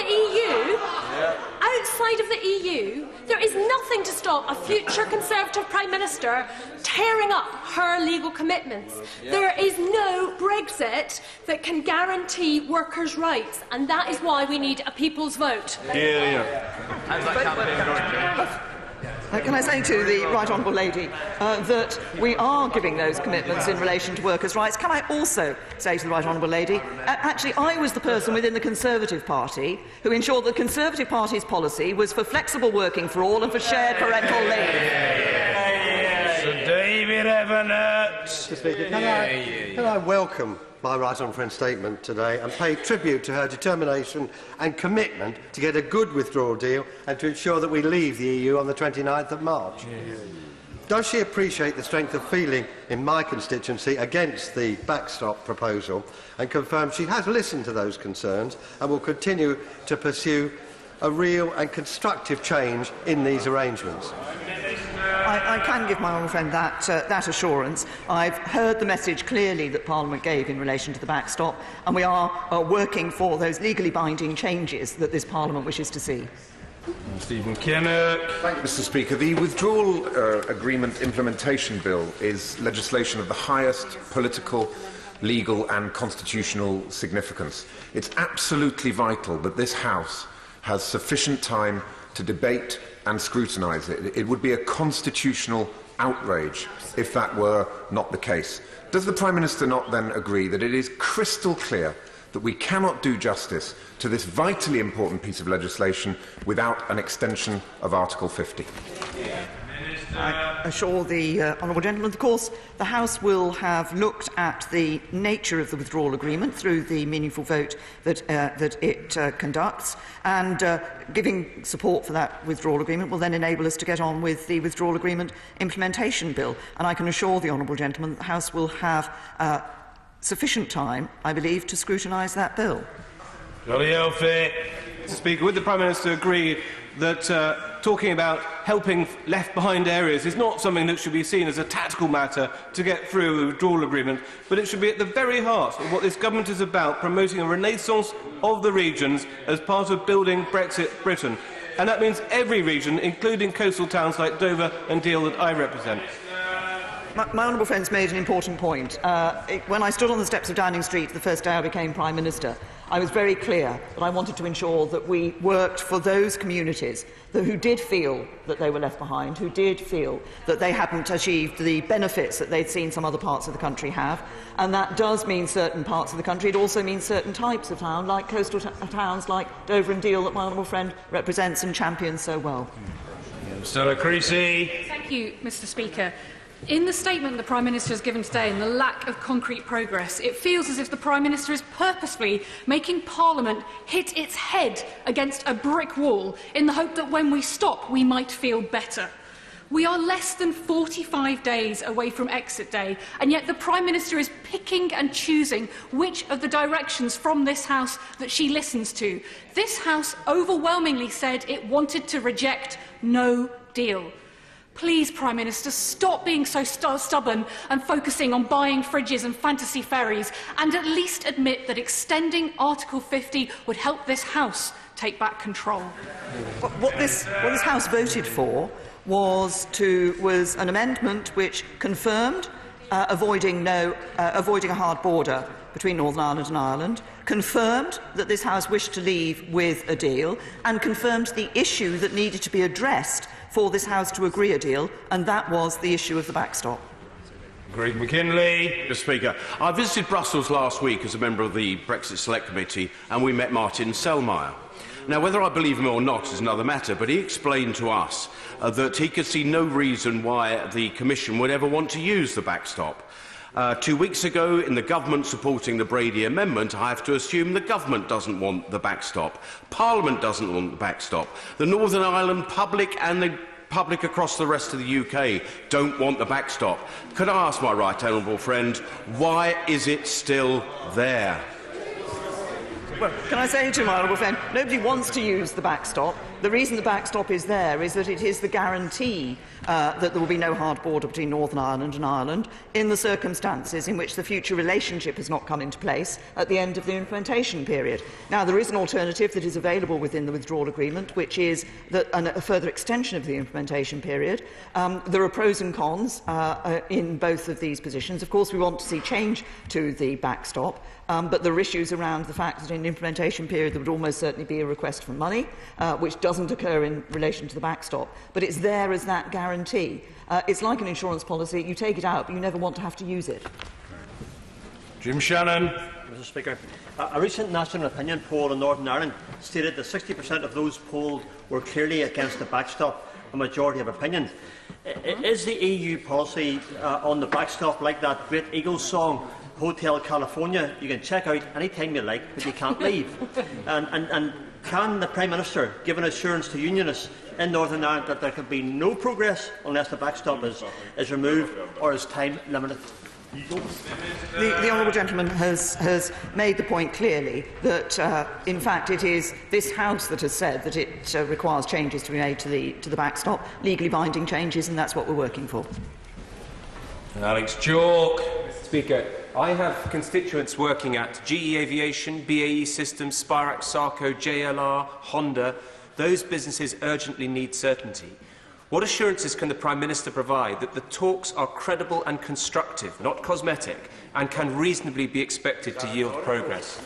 the EU, there is nothing to stop a future Conservative Prime Minister tearing up her legal commitments. There is no Brexit that can guarantee workers' rights, and that is why we need a people's vote. Can I say to the right honourable lady that we are giving those commitments in relation to workers' rights? Can I also say to the right honourable lady, actually I was the person within the Conservative Party who ensured the Conservative Party's policy was for flexible working for all and for shared parental leave. Sir David Evans. Mr. Speaker, can I welcome my right honourable friend's statement today and pay tribute to her determination and commitment to get a good withdrawal deal and to ensure that we leave the EU on the 29th of March. Does she appreciate the strength of feeling in my constituency against the backstop proposal and confirm she has listened to those concerns and will continue to pursue a real and constructive change in these arrangements? I can give my honourable friend that assurance. I've heard the message clearly that Parliament gave in relation to the backstop, and we are working for those legally binding changes that this Parliament wishes to see. Stephen Kinnock. Thank you, Mr. Speaker. The Withdrawal Agreement Implementation Bill is legislation of the highest political, legal and constitutional significance. It's absolutely vital that this House has sufficient time to debate and scrutinise it. It would be a constitutional outrage if that were not the case. Does the Prime Minister not then agree that it is crystal clear that we cannot do justice to this vitally important piece of legislation without an extension of Article 50? I assure the honourable gentleman, of course, the House will have looked at the nature of the withdrawal agreement through the meaningful vote that it conducts, and giving support for that withdrawal agreement will then enable us to get on with the withdrawal agreement implementation bill. And I can assure the honourable gentleman that the House will have sufficient time, I believe, to scrutinise that bill. Mr. Speaker, would the Prime Minister agree that talking about helping left-behind areas is not something that should be seen as a tactical matter to get through the withdrawal agreement, but it should be at the very heart of what this government is about, promoting a renaissance of the regions as part of building Brexit Britain? And that means every region, including coastal towns like Dover and Deal that I represent. My honourable friend's made an important point. When I stood on the steps of Downing Street the first day I became Prime Minister, I was very clear that I wanted to ensure that we worked for those communities who did feel that they were left behind, who did feel that they hadn't achieved the benefits that they'd seen some other parts of the country have. And that does mean certain parts of the country. It also means certain types of town, like coastal towns like Dover and Deal that my honourable friend represents and champions so well. Mr. Creasy. Thank you, Mr. Speaker. In the statement the Prime Minister has given today and the lack of concrete progress, it feels as if the Prime Minister is purposefully making Parliament hit its head against a brick wall in the hope that when we stop, we might feel better. We are less than 45 days away from exit day, and yet the Prime Minister is picking and choosing which of the directions from this House that she listens to. This House overwhelmingly said it wanted to reject no deal. Please, Prime Minister, stop being so stubborn and focusing on buying fridges and fantasy ferries, and at least admit that extending Article 50 would help this House take back control. What this House voted for was an amendment which confirmed avoiding a hard border between Northern Ireland and Ireland, confirmed that this House wished to leave with a deal, and confirmed the issue that needed to be addressed for this House to agree a deal, and that was the issue of the backstop. Greg McKinley. Mr. Speaker, I visited Brussels last week as a member of the Brexit Select Committee, and we met Martin Selmayr. Now, whether I believe him or not is another matter, but he explained to us that he could see no reason why the Commission would ever want to use the backstop. 2 weeks ago, in the government supporting the Brady Amendment, I have to assume the government doesn't want the backstop. Parliament doesn't want the backstop. The Northern Ireland public and the public across the rest of the UK don't want the backstop. Could I ask my right honourable friend, why is it still there? Well, can I say to my honourable friend, nobody wants to use the backstop. The reason the backstop is there is that it is the guarantee that there will be no hard border between Northern Ireland and Ireland in the circumstances in which the future relationship has not come into place at the end of the implementation period. Now, there is an alternative that is available within the withdrawal agreement, which is a further extension of the implementation period. There are pros and cons in both of these positions. Of course, we want to see change to the backstop, but there are issues around the fact that in the implementation period there would almost certainly be a request for money, which doesn't occur in relation to the backstop, but it's there as that guarantee. It's like an insurance policy. You take it out, but you never want to have to use it. Jim Shannon. Mr. Speaker, a recent national opinion poll in Northern Ireland stated that 60% of those polled were clearly against the backstop, a majority of opinion. Is the EU policy on the backstop like that great Eagles song, Hotel California? You can check out any time you like, but you can't leave. And can the Prime Minister give an assurance to unionists in Northern Ireland that there can be no progress unless the backstop is removed or is time limited? The honourable gentleman has made the point clearly that, in fact, it is this House that has said that it requires changes to be made to the backstop, legally binding changes, and that's what we're working for. Alex Chalk. Speaker, I have constituents working at GE Aviation, BAE Systems, Spirax, Sarco, JLR, Honda. Those businesses urgently need certainty. What assurances can the Prime Minister provide that the talks are credible and constructive, not cosmetic, and can reasonably be expected to yield progress?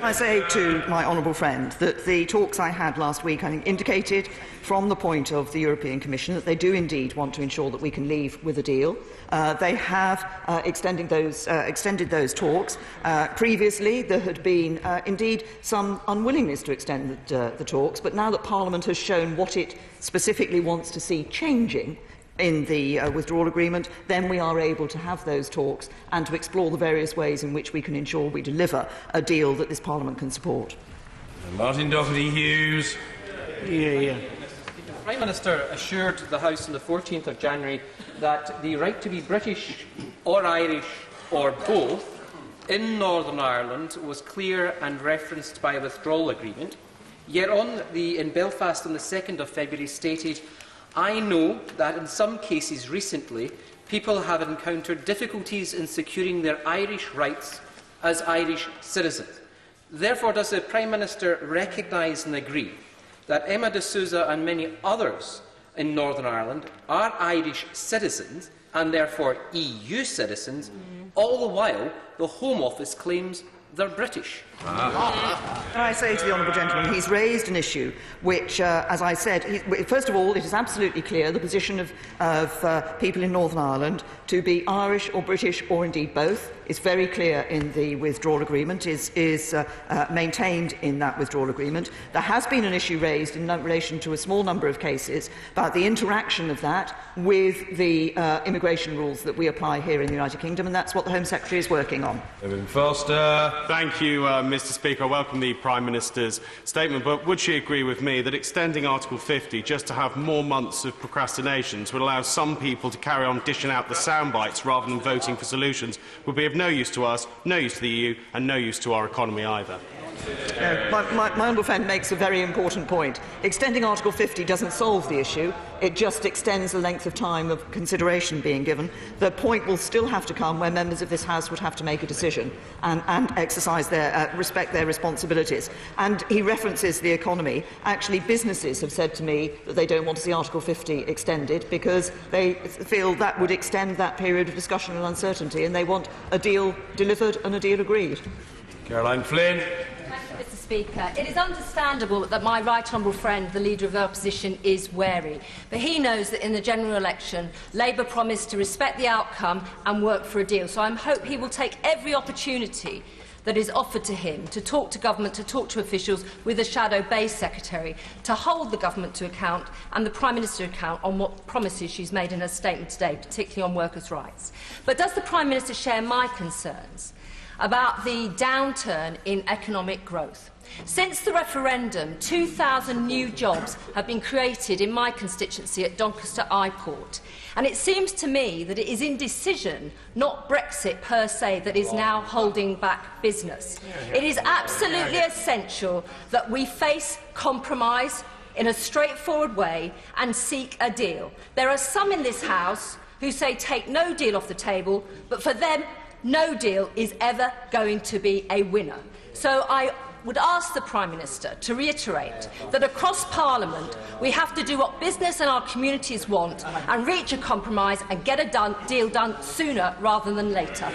I say to my honourable friend that the talks I had last week, I think, indicated from the point of the European Commission that they do indeed want to ensure that we can leave with a deal. They have extended those talks. Previously, there had been indeed some unwillingness to extend the talks, but now that Parliament has shown what it specifically wants to see changing in the withdrawal agreement, then we are able to have those talks and to explore the various ways in which we can ensure we deliver a deal that this Parliament can support. Martin Doherty-Hughes. The Prime Minister assured the House on the 14th of January that the right to be British or Irish or both in Northern Ireland was clear and referenced by a withdrawal agreement. Yet in Belfast on the 2nd of February stated, "I know that in some cases recently people have encountered difficulties in securing their Irish rights as Irish citizens." Therefore, does the Prime Minister recognise and agree that Emma de Souza and many others in Northern Ireland are Irish citizens and therefore EU citizens, all the while the Home Office claims they're British? I say to the honourable gentleman, he's raised an issue which, as I said, first of all, it is absolutely clear the position of people in Northern Ireland to be Irish or British or indeed both is very clear in the withdrawal agreement, is maintained in that withdrawal agreement. There has been an issue raised in relation to a small number of cases about the interaction of that with the immigration rules that we apply here in the United Kingdom, and that's what the Home Secretary is working on. Foster. Thank you, Mr Speaker. I welcome the Prime Minister's statement, but would she agree with me that extending Article 50 just to have more months of procrastinations would allow some people to carry on dishing out the sound bites rather than voting for solutions would be of no use to us, no use to the EU and no use to our economy either? My honourable friend makes a very important point. Extending Article 50 doesn't solve the issue. It just extends the length of time of consideration being given. The point will still have to come where members of this House would have to make a decision and exercise respect their responsibilities. And he references the economy. Actually, businesses have said to me that they don't want to see Article 50 extended because they feel that would extend that period of discussion and uncertainty, and they want a deal delivered and a deal agreed. Caroline Flynn. Mr Speaker, it is understandable that my right honourable friend, the Leader of the Opposition, is wary. But he knows that in the general election, Labour promised to respect the outcome and work for a deal. So I hope he will take every opportunity that is offered to him to talk to government, to talk to officials with the shadow base secretary, to hold the government to account and the Prime Minister account on what promises she's made in her statement today, particularly on workers' rights. But does the Prime Minister share my concerns about the downturn in economic growth? Since the referendum, 2,000 new jobs have been created in my constituency at Doncaster Port, and it seems to me that it is indecision, not Brexit per se, that is now holding back business. It is absolutely essential that we face compromise in a straightforward way and seek a deal. There are some in this House who say take no deal off the table, but for them no deal is ever going to be a winner. So I would ask the Prime Minister to reiterate that across Parliament we have to do what business and our communities want and reach a compromise and get a deal done sooner rather than later.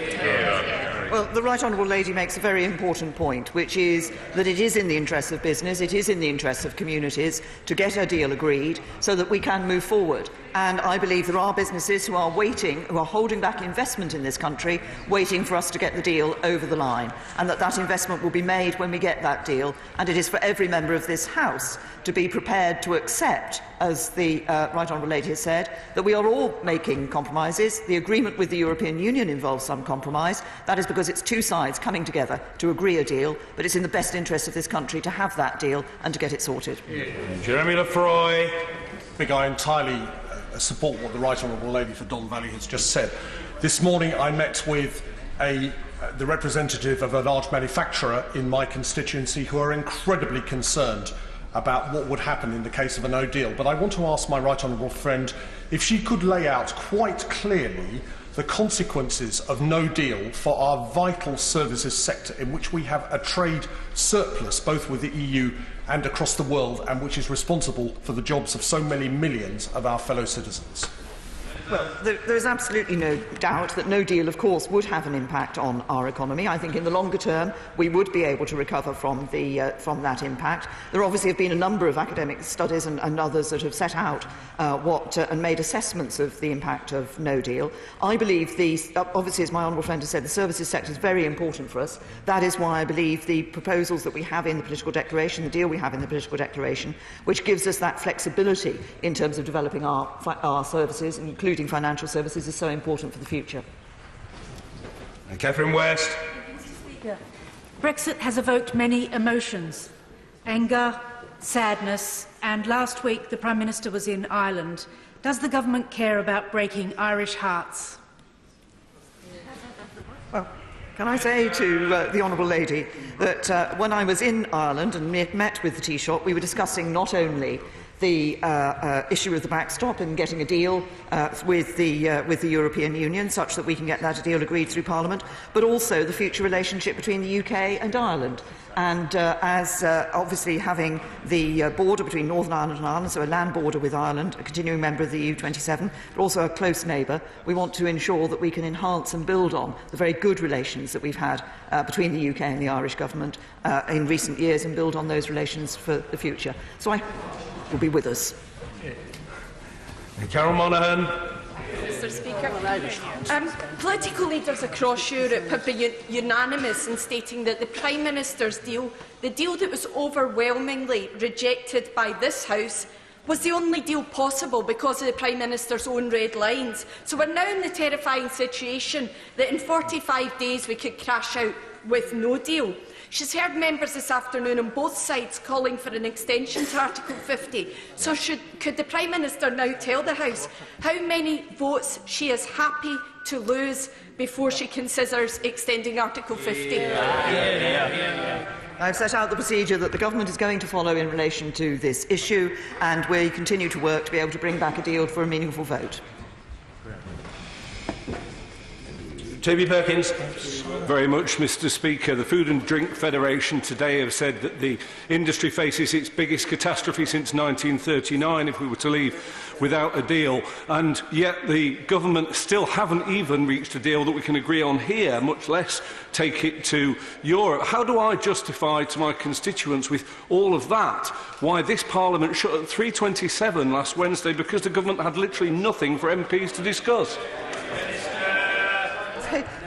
Well, the Right Honourable Lady makes a very important point, which is that it is in the interests of business, it is in the interests of communities to get a deal agreed so that we can move forward. And I believe there are businesses who are waiting, who are holding back investment in this country, waiting for us to get the deal over the line, and that investment will be made when we get that deal. And it is for every member of this House to be prepared to accept, as the Right Honourable Lady has said, that we are all making compromises. The agreement with the European Union involves some compromise. That is because it's two sides coming together to agree a deal, but it's in the best interest of this country to have that deal and to get it sorted. Jeremy Lefroy. I entirely support what the Right Honourable Lady for Don Valley has just said. This morning I met with the representative of a large manufacturer in my constituency who are incredibly concerned about what would happen in the case of a no deal. But I want to ask my Right Honourable friend if she could lay out quite clearly the consequences of no deal for our vital services sector, in which we have a trade surplus both with the EU and across the world, and which is responsible for the jobs of so many millions of our fellow citizens. Well, there is absolutely no doubt that no deal, of course, would have an impact on our economy. I think in the longer term we would be able to recover from that impact. There obviously have been a number of academic studies and others that have set out and made assessments of the impact of no deal. I believe obviously, as my honourable friend has said, the services sector is very important for us. That is why I believe the proposals that we have in the political declaration, the deal we have in the political declaration, which gives us that flexibility in terms of developing our services, including financial services, is so important for the future. Catherine West. Brexit has evoked many emotions: anger, sadness, and last week the Prime Minister was in Ireland. Does the government care about breaking Irish hearts? Well, can I say to the honourable lady that when I was in Ireland and met with the Taoiseach, we were discussing not only the issue of the backstop and getting a deal with the European Union such that we can get that deal agreed through Parliament, but also the future relationship between the UK and Ireland. And as obviously having the border between Northern Ireland and Ireland, so a land border with Ireland, a continuing member of the EU27, but also a close neighbour, we want to ensure that we can enhance and build on the very good relations that we've had between the UK and the Irish government in recent years, and build on those relations for the future. So I will be with us. Carol Monaghan. Mr. Speaker, political leaders across Europe have been unanimous in stating that the Prime Minister's deal, the deal that was overwhelmingly rejected by this House, was the only deal possible because of the Prime Minister's own red lines. So we're now in the terrifying situation that in 45 days we could crash out with no deal. She's heard members this afternoon on both sides calling for an extension to Article 50. So could the Prime Minister now tell the House how many votes she is happy to lose before she considers extending Article 50? I've set out the procedure that the government is going to follow in relation to this issue, and we continue to work to be able to bring back a deal for a meaningful vote. Toby Perkins. Very much, Mr. Speaker. The Food and Drink Federation today have said that the industry faces its biggest catastrophe since 1939 if we were to leave without a deal, and yet the government still haven't even reached a deal that we can agree on here, much less take it to Europe. How do I justify to my constituents with all of that why this Parliament shut at 3:27 last Wednesday because the government had literally nothing for MPs to discuss?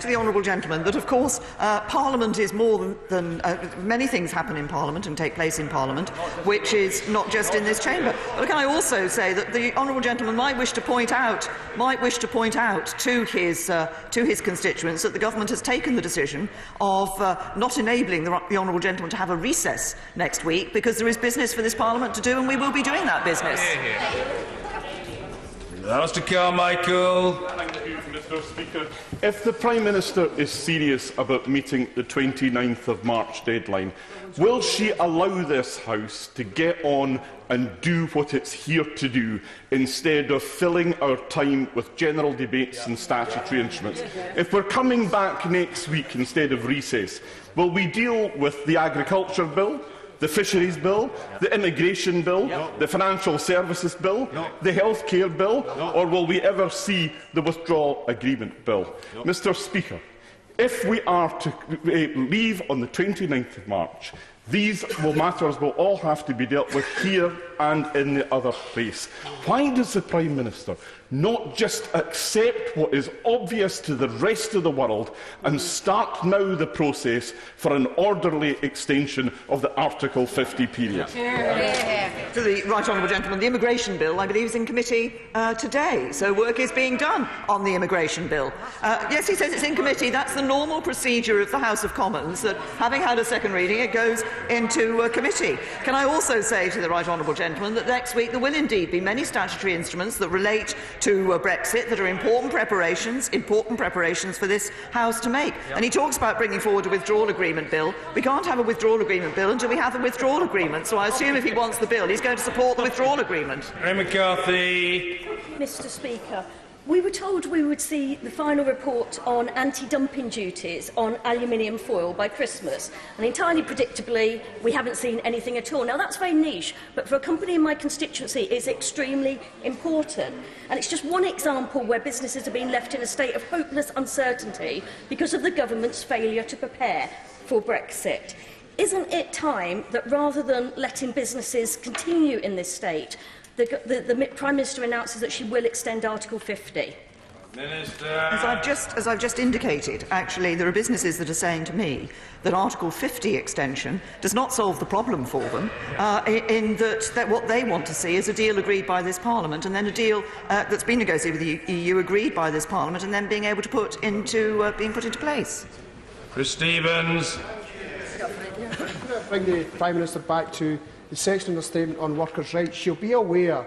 To the honourable gentleman that, of course, Parliament is more than many things happen in Parliament and take place in Parliament, which is not just in this chamber. But can I also say that the honourable gentleman might wish to point out to his constituents that the government has taken the decision of not enabling the honourable gentleman to have a recess next week because there is business for this Parliament to do, and we will be doing that business. Mr. Carmichael. Thank you, Mr. Speaker. If the Prime Minister is serious about meeting the 29th of March deadline, will she allow this House to get on and do what it's here to do, instead of filling our time with general debates and statutory instruments? If we're coming back next week instead of recess, will we deal with the Agriculture Bill, the Fisheries Bill, the Immigration Bill, the Financial Services Bill, the Healthcare Bill, or will we ever see the Withdrawal Agreement Bill? Mr. Speaker, if we are to leave on the 29th of March, these matters will all have to be dealt with here and in the other place. Why does the Prime Minister not just accept what is obvious to the rest of the world and start now the process for an orderly extension of the Article 50 period? To the right honourable gentleman, the immigration bill, I believe, is in committee today, so work is being done on the immigration bill. Yes, he says it's in committee. That's the normal procedure of the House of Commons, that having had a second reading, it goes into committee. Can I also say to the right honourable gentleman that next week there will indeed be many statutory instruments that relate to Brexit that are important preparations for this House to make. And he talks about bringing forward a withdrawal agreement bill. We can't have a withdrawal agreement bill until we have a withdrawal agreement, so I assume if he wants the bill, he's going to support the withdrawal agreement. Ray McCarthy. Mr. Speaker, We were told we would see the final report on anti-dumping duties on aluminium foil by Christmas, and entirely predictably, we haven't seen anything at all. Now, that's very niche, but for a company in my constituency, it's extremely important. And it's just one example where businesses are being left in a state of hopeless uncertainty because of the government's failure to prepare for Brexit. Isn't it time that, rather than letting businesses continue in this state, the Prime Minister announces that she will extend Article 50? Minister. As I've just indicated, actually, there are businesses that are saying to me that Article 50 extension does not solve the problem for them, in that what they want to see is a deal agreed by this Parliament, and then a deal that's been negotiated with the EU agreed by this Parliament, and then being able to being put into place. Chris Stevens. Bring the Prime Minister back to the section of the statement on workers' rights. She'll be aware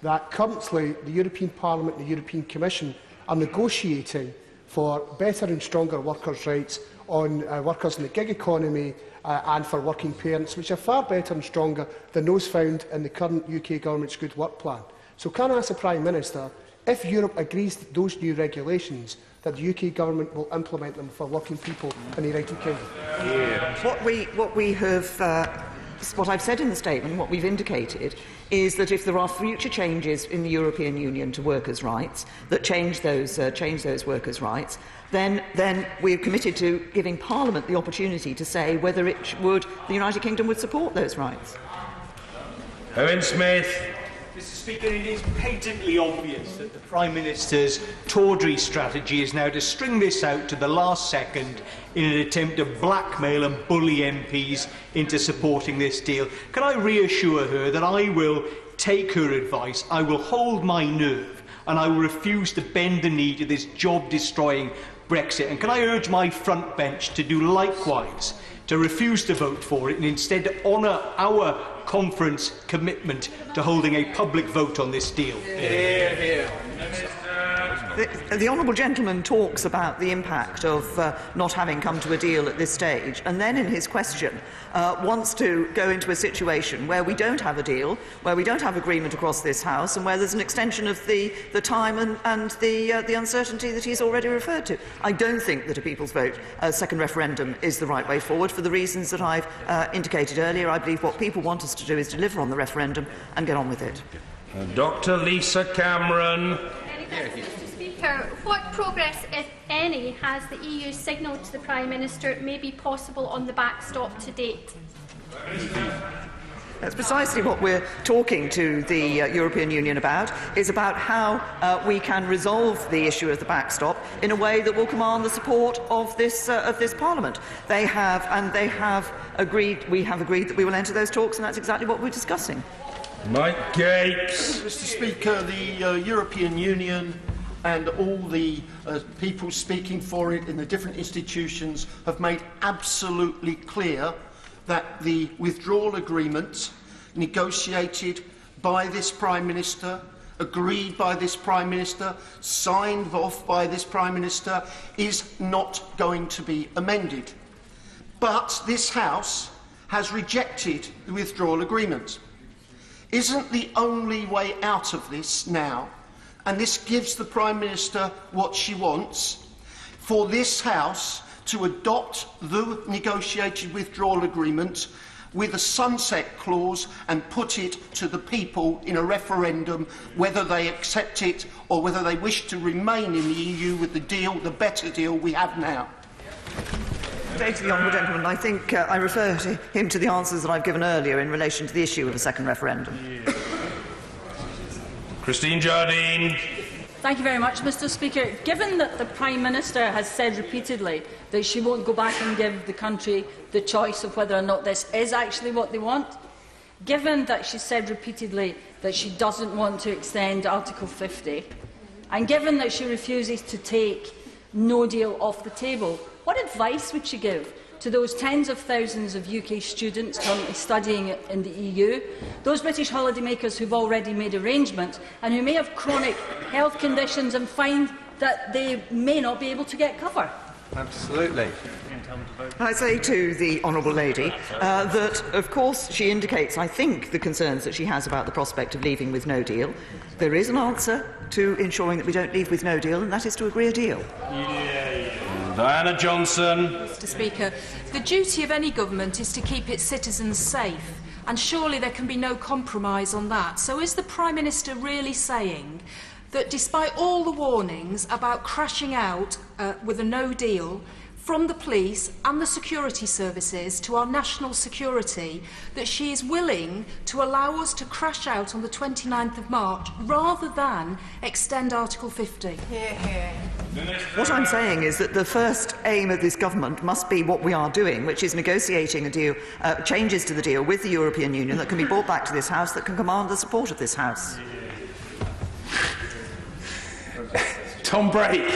that currently the European Parliament and the European Commission are negotiating for better and stronger workers' rights on workers in the gig economy and for working parents, which are far better and stronger than those found in the current UK Government's Good Work Plan. So can I ask the Prime Minister, if Europe agrees to those new regulations, that the UK Government will implement them for working people in the United Kingdom? What I've said in the statement, what we've indicated, is that if there are future changes in the European Union to workers' rights that change those workers' rights, then we're committed to giving Parliament the opportunity to say whether the United Kingdom would support those rights. Owen Smith. Mr. Speaker, it is patently obvious that the Prime Minister's tawdry strategy is now to string this out to the last second in an attempt to blackmail and bully MPs into supporting this deal. Can I reassure her that I will take her advice, I will hold my nerve, and I will refuse to bend the knee to this job-destroying Brexit? And can I urge my front bench to do likewise, to refuse to vote for it and instead to honour our conference commitment to holding a public vote on this deal? Hear, hear. The honourable gentleman talks about the impact of not having come to a deal at this stage, and then in his question wants to go into a situation where we don't have a deal, where we don't have agreement across this House, and where there's an extension of the time and the uncertainty that he's already referred to. I don't think that a people's vote, a second referendum, is the right way forward for the reasons that I've indicated earlier. I believe what people want us to do is deliver on the referendum and get on with it. Dr. Lisa Cameron. What progress, if any, has the EU signalled to the Prime Minister may be possible on the backstop to date? That's precisely what we're talking to the European Union about, is about how we can resolve the issue of the backstop in a way that will command the support of this Parliament. We have agreed that we will enter those talks, and that's exactly what we're discussing. Mike Gates. Mr. Speaker, the European Union and all the people speaking for it in the different institutions have made absolutely clear that the withdrawal agreement negotiated by this Prime Minister, agreed by this Prime Minister, signed off by this Prime Minister, is not going to be amended. But this House has rejected the withdrawal agreement. Isn't the only way out of this now, and this gives the Prime Minister what she wants, for this House to adopt the negotiated withdrawal agreement with a sunset clause and put it to the people in a referendum whether they accept it or whether they wish to remain in the EU with the deal, the better deal we have now? To the honourable gentleman, I think I refer him to the answers that I've given earlier in relation to the issue of a second referendum. Christine Jardine. Thank you very much, Mr. Speaker. Given that the Prime Minister has said repeatedly that she won't go back and give the country the choice of whether or not this is actually what they want, given that she said repeatedly that she doesn't want to extend Article 50, and given that she refuses to take no deal off the table, what advice would she give to those tens of thousands of UK students currently studying in the EU, those British holidaymakers who have already made arrangements and who may have chronic health conditions and find that they may not be able to get cover? Absolutely. I say to the honourable lady that, of course, she indicates, I think, the concerns that she has about the prospect of leaving with no deal. There is an answer to ensuring that we don't leave with no deal, and that is to agree a deal. Diana Johnson. Mr. Speaker, the duty of any government is to keep its citizens safe, and surely there can be no compromise on that. So is the Prime Minister really saying that despite all the warnings about crashing out with a no deal from the police and the security services to our national security, that she is willing to allow us to crash out on the 29th of March rather than extend Article 50? What I'm saying is that the first aim of this government must be what we are doing, which is negotiating a deal, changes to the deal with the European Union that can be brought back to this House, that can command the support of this House. Tom Brake.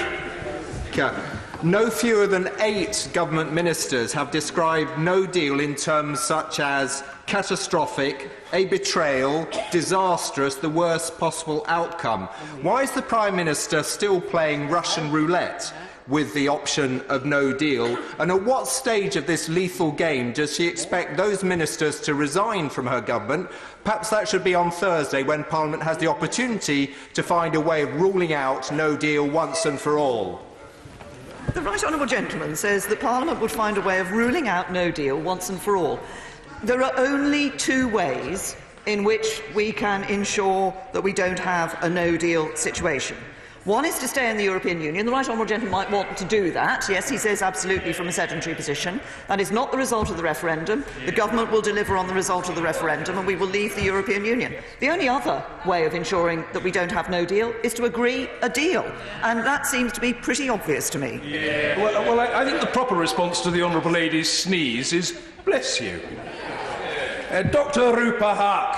No fewer than 8 government ministers have described no deal in terms such as catastrophic, a betrayal, disastrous, the worst possible outcome. Why is the Prime Minister still playing Russian roulette with the option of no deal? And at what stage of this lethal game does she expect those ministers to resign from her government? Perhaps that should be on Thursday, when Parliament has the opportunity to find a way of ruling out no deal once and for all. The right honourable gentleman says that Parliament would find a way of ruling out no deal once and for all. There are only 2 ways in which we can ensure that we don't have a no deal situation. One is to stay in the European Union. The right honourable gentleman might want to do that. Yes, he says absolutely from a sedentary position. That is not the result of the referendum. The government will deliver on the result of the referendum and we will leave the European Union. The only other way of ensuring that we don't have no deal is to agree a deal. And that seems to be pretty obvious to me. Yeah. Well, I think the proper response to the honourable lady's sneeze is bless you. Dr Rupa Haque.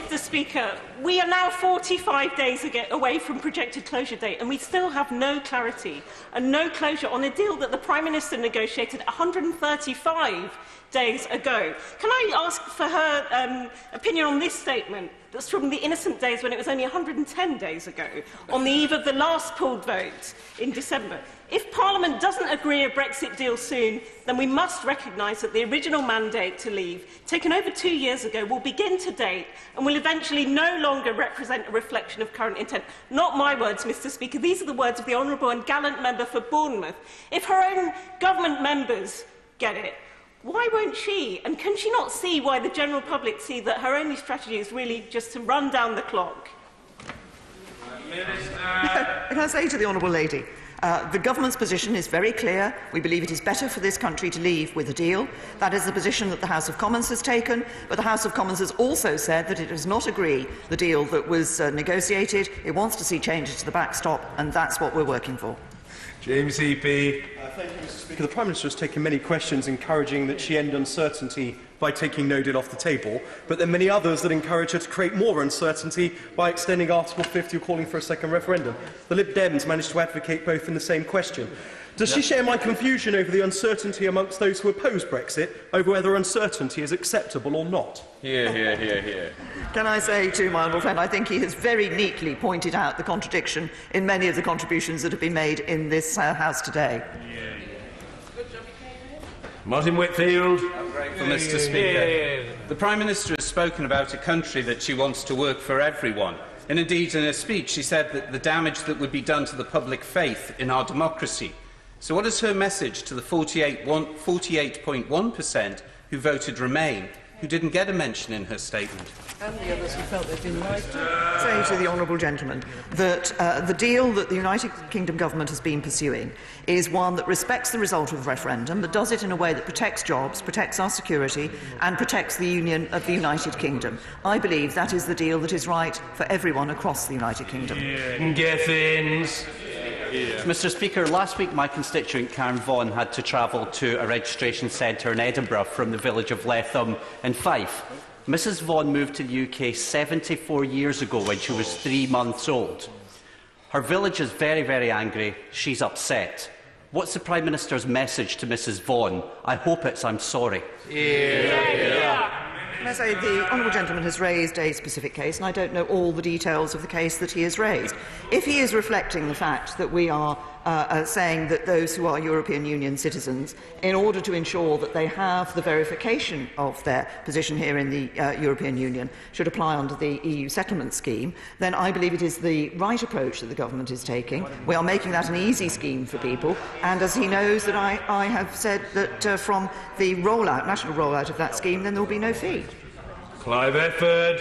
Mr. Speaker, we are now 45 days away from projected closure date, and we still have no clarity and no closure on a deal that the Prime Minister negotiated 135 days ago. Can I ask for her opinion on this statement that's from the innocent days when it was only 110 days ago, on the eve of the last pooled vote in December? If Parliament doesn't agree a Brexit deal soon, then we must recognise that the original mandate to leave, taken over 2 years ago, will begin to date and will eventually no longer represent a reflection of current intent. Not my words, Mr. Speaker. These are the words of the honourable and gallant member for Bournemouth. If her own government members get it, why won't she? And can she not see why the general public see that her only strategy is really just to run down the clock? Can I say to the honourable lady, the government's position is very clear. We believe it is better for this country to leave with a deal. That is the position that the House of Commons has taken, but the House of Commons has also said that it does not agree the deal that was negotiated. It wants to see changes to the backstop, and that's what we're working for. James Heapy. Thank you, Mr. Speaker. The Prime Minister has taken many questions encouraging that she end uncertainty by taking no deal off the table, but there are many others that encourage her to create more uncertainty by extending Article 50 or calling for a second referendum. The Lib Dems managed to advocate both in the same question. Does she share my confusion over the uncertainty amongst those who oppose Brexit over whether uncertainty is acceptable or not? Here. Can I say to my honourable friend, I think he has very neatly pointed out the contradiction in many of the contributions that have been made in this House today. Martin Whitfield. Mr. Speaker. The Prime Minister has spoken about a country that she wants to work for everyone. And indeed, in her speech, she said that the damage that would be done to the public faith in our democracy. So what is her message to the 48.1% who voted Remain, who didn't get a mention in her statement? And the others who felt they'd been lied to. Say to the honourable gentleman that the deal that the United Kingdom government has been pursuing is one that respects the result of the referendum, but does it in a way that protects jobs, protects our security and protects the union of the United Kingdom. I believe that is the deal that is right for everyone across the United Kingdom. Gethins. Mr. Speaker, last week my constituent Karen Vaughan had to travel to a registration centre in Edinburgh from the village of Letham in Fife. Mrs Vaughan moved to the UK 74 years ago when she was 3 months old. Her village is very, very angry. She's upset. What's the Prime Minister's message to Mrs Vaughan? I hope it's I'm sorry. Can I say the honourable gentleman has raised a specific case, and I don't know all the details of the case that he has raised. If he is reflecting the fact that we are saying that those who are European Union citizens, in order to ensure that they have the verification of their position here in the European Union, should apply under the EU settlement scheme, then I believe it is the right approach that the government is taking. We are making that an easy scheme for people, and as he knows that I have said that from the national rollout of that scheme, then there will be no fee. Clive Efford.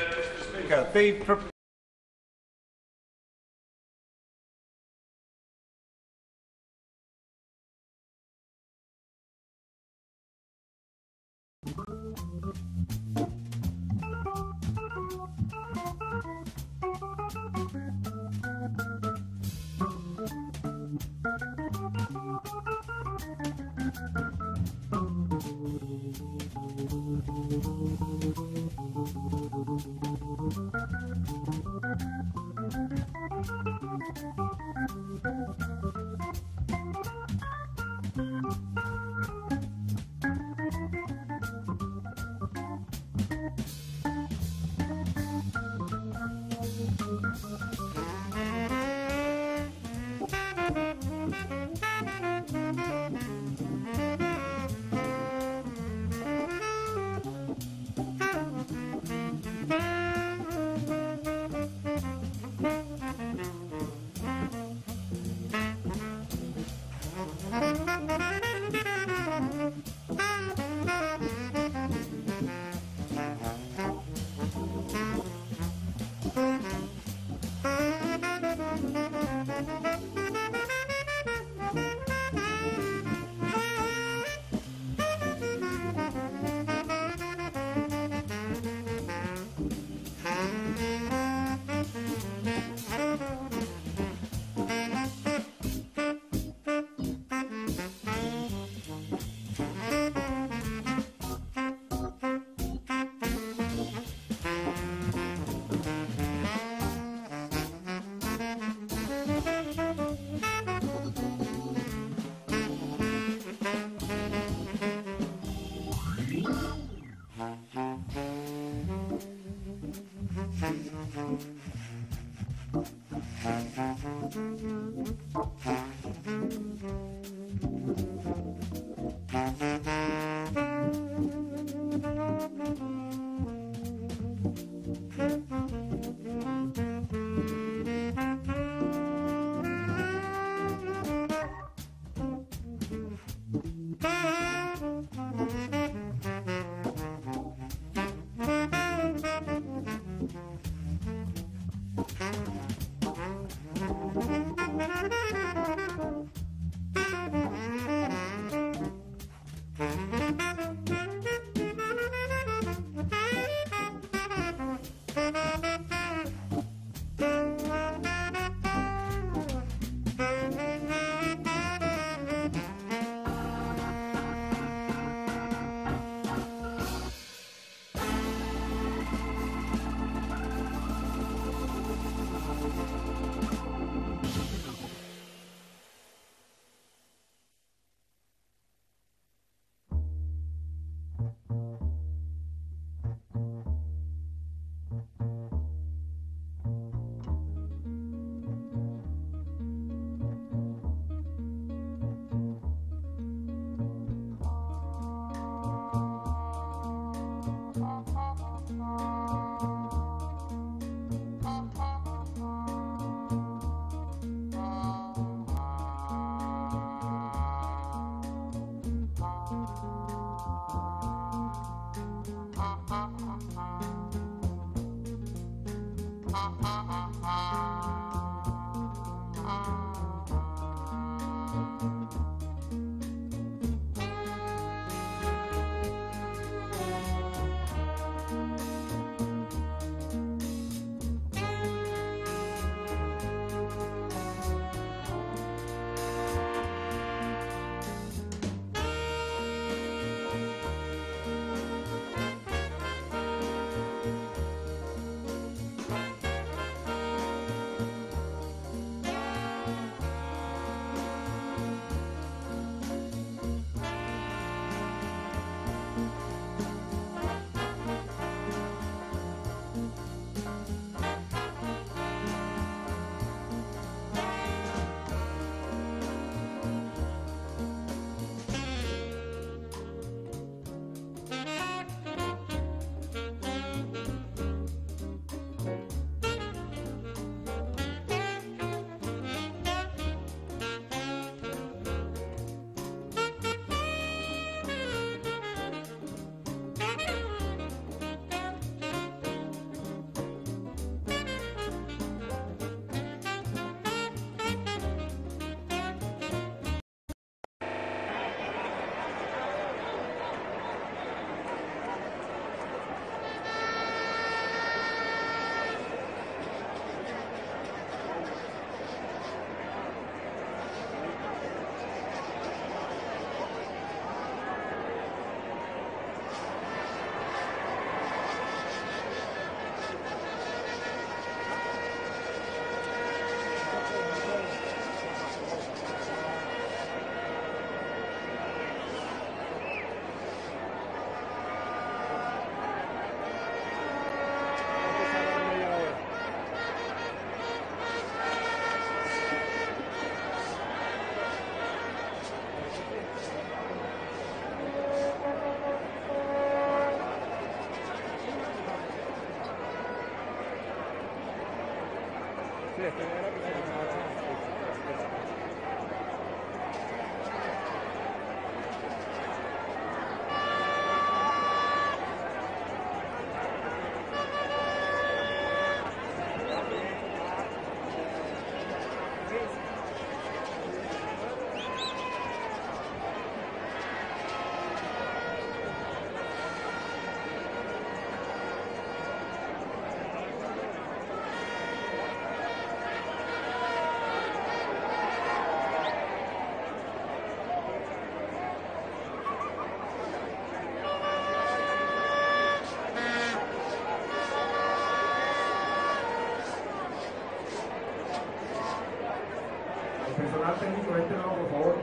personal técnico de este lado, por favor.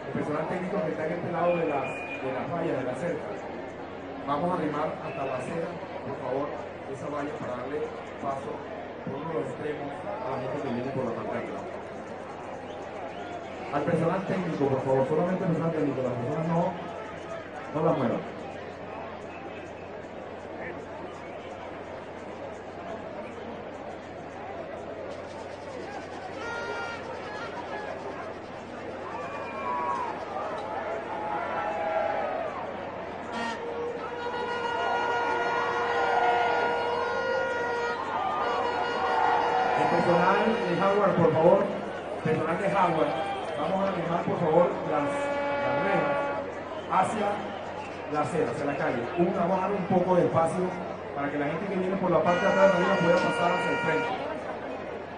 El personal técnico que está en este lado de las vallas, de la cerca. Vamos a arrimar hasta la acera, por favor, esa valla para darle paso por uno de los extremos a la gente que viene por la parte de atrás. Al personal técnico, por favor, solamente el personal técnico, las personas no la muevan. Personal de Howard, por favor, personal de Howard, vamos a animar por favor las rejas hacia la acera, hacia la calle. Vamos a dar un poco de espacio para que la gente que viene por la parte de atrás de la pueda pasar hacia el frente.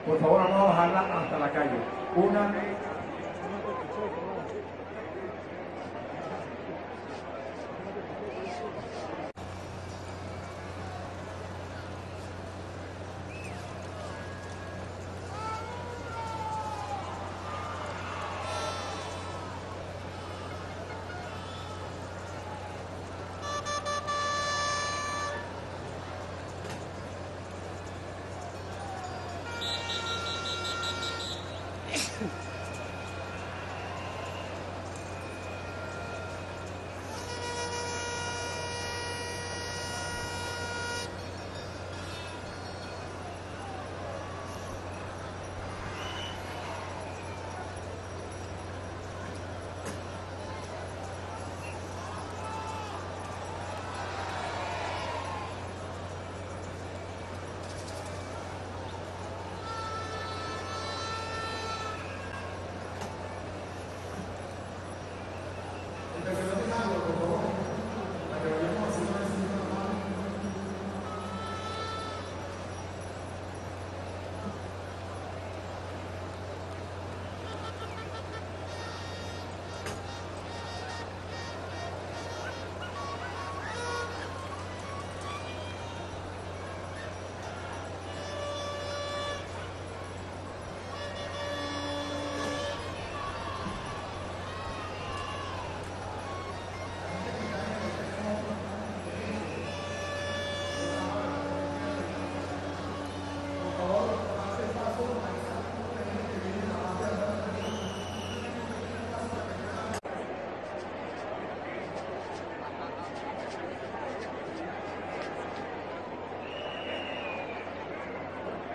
Por favor, vamos a bajarla hasta la calle.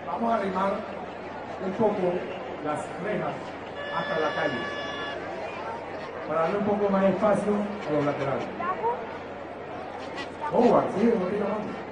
Vamos a arrimar un poco las rejas hasta la calle para darle un poco más de espacio a los laterales. Howard, sí, no te llamando.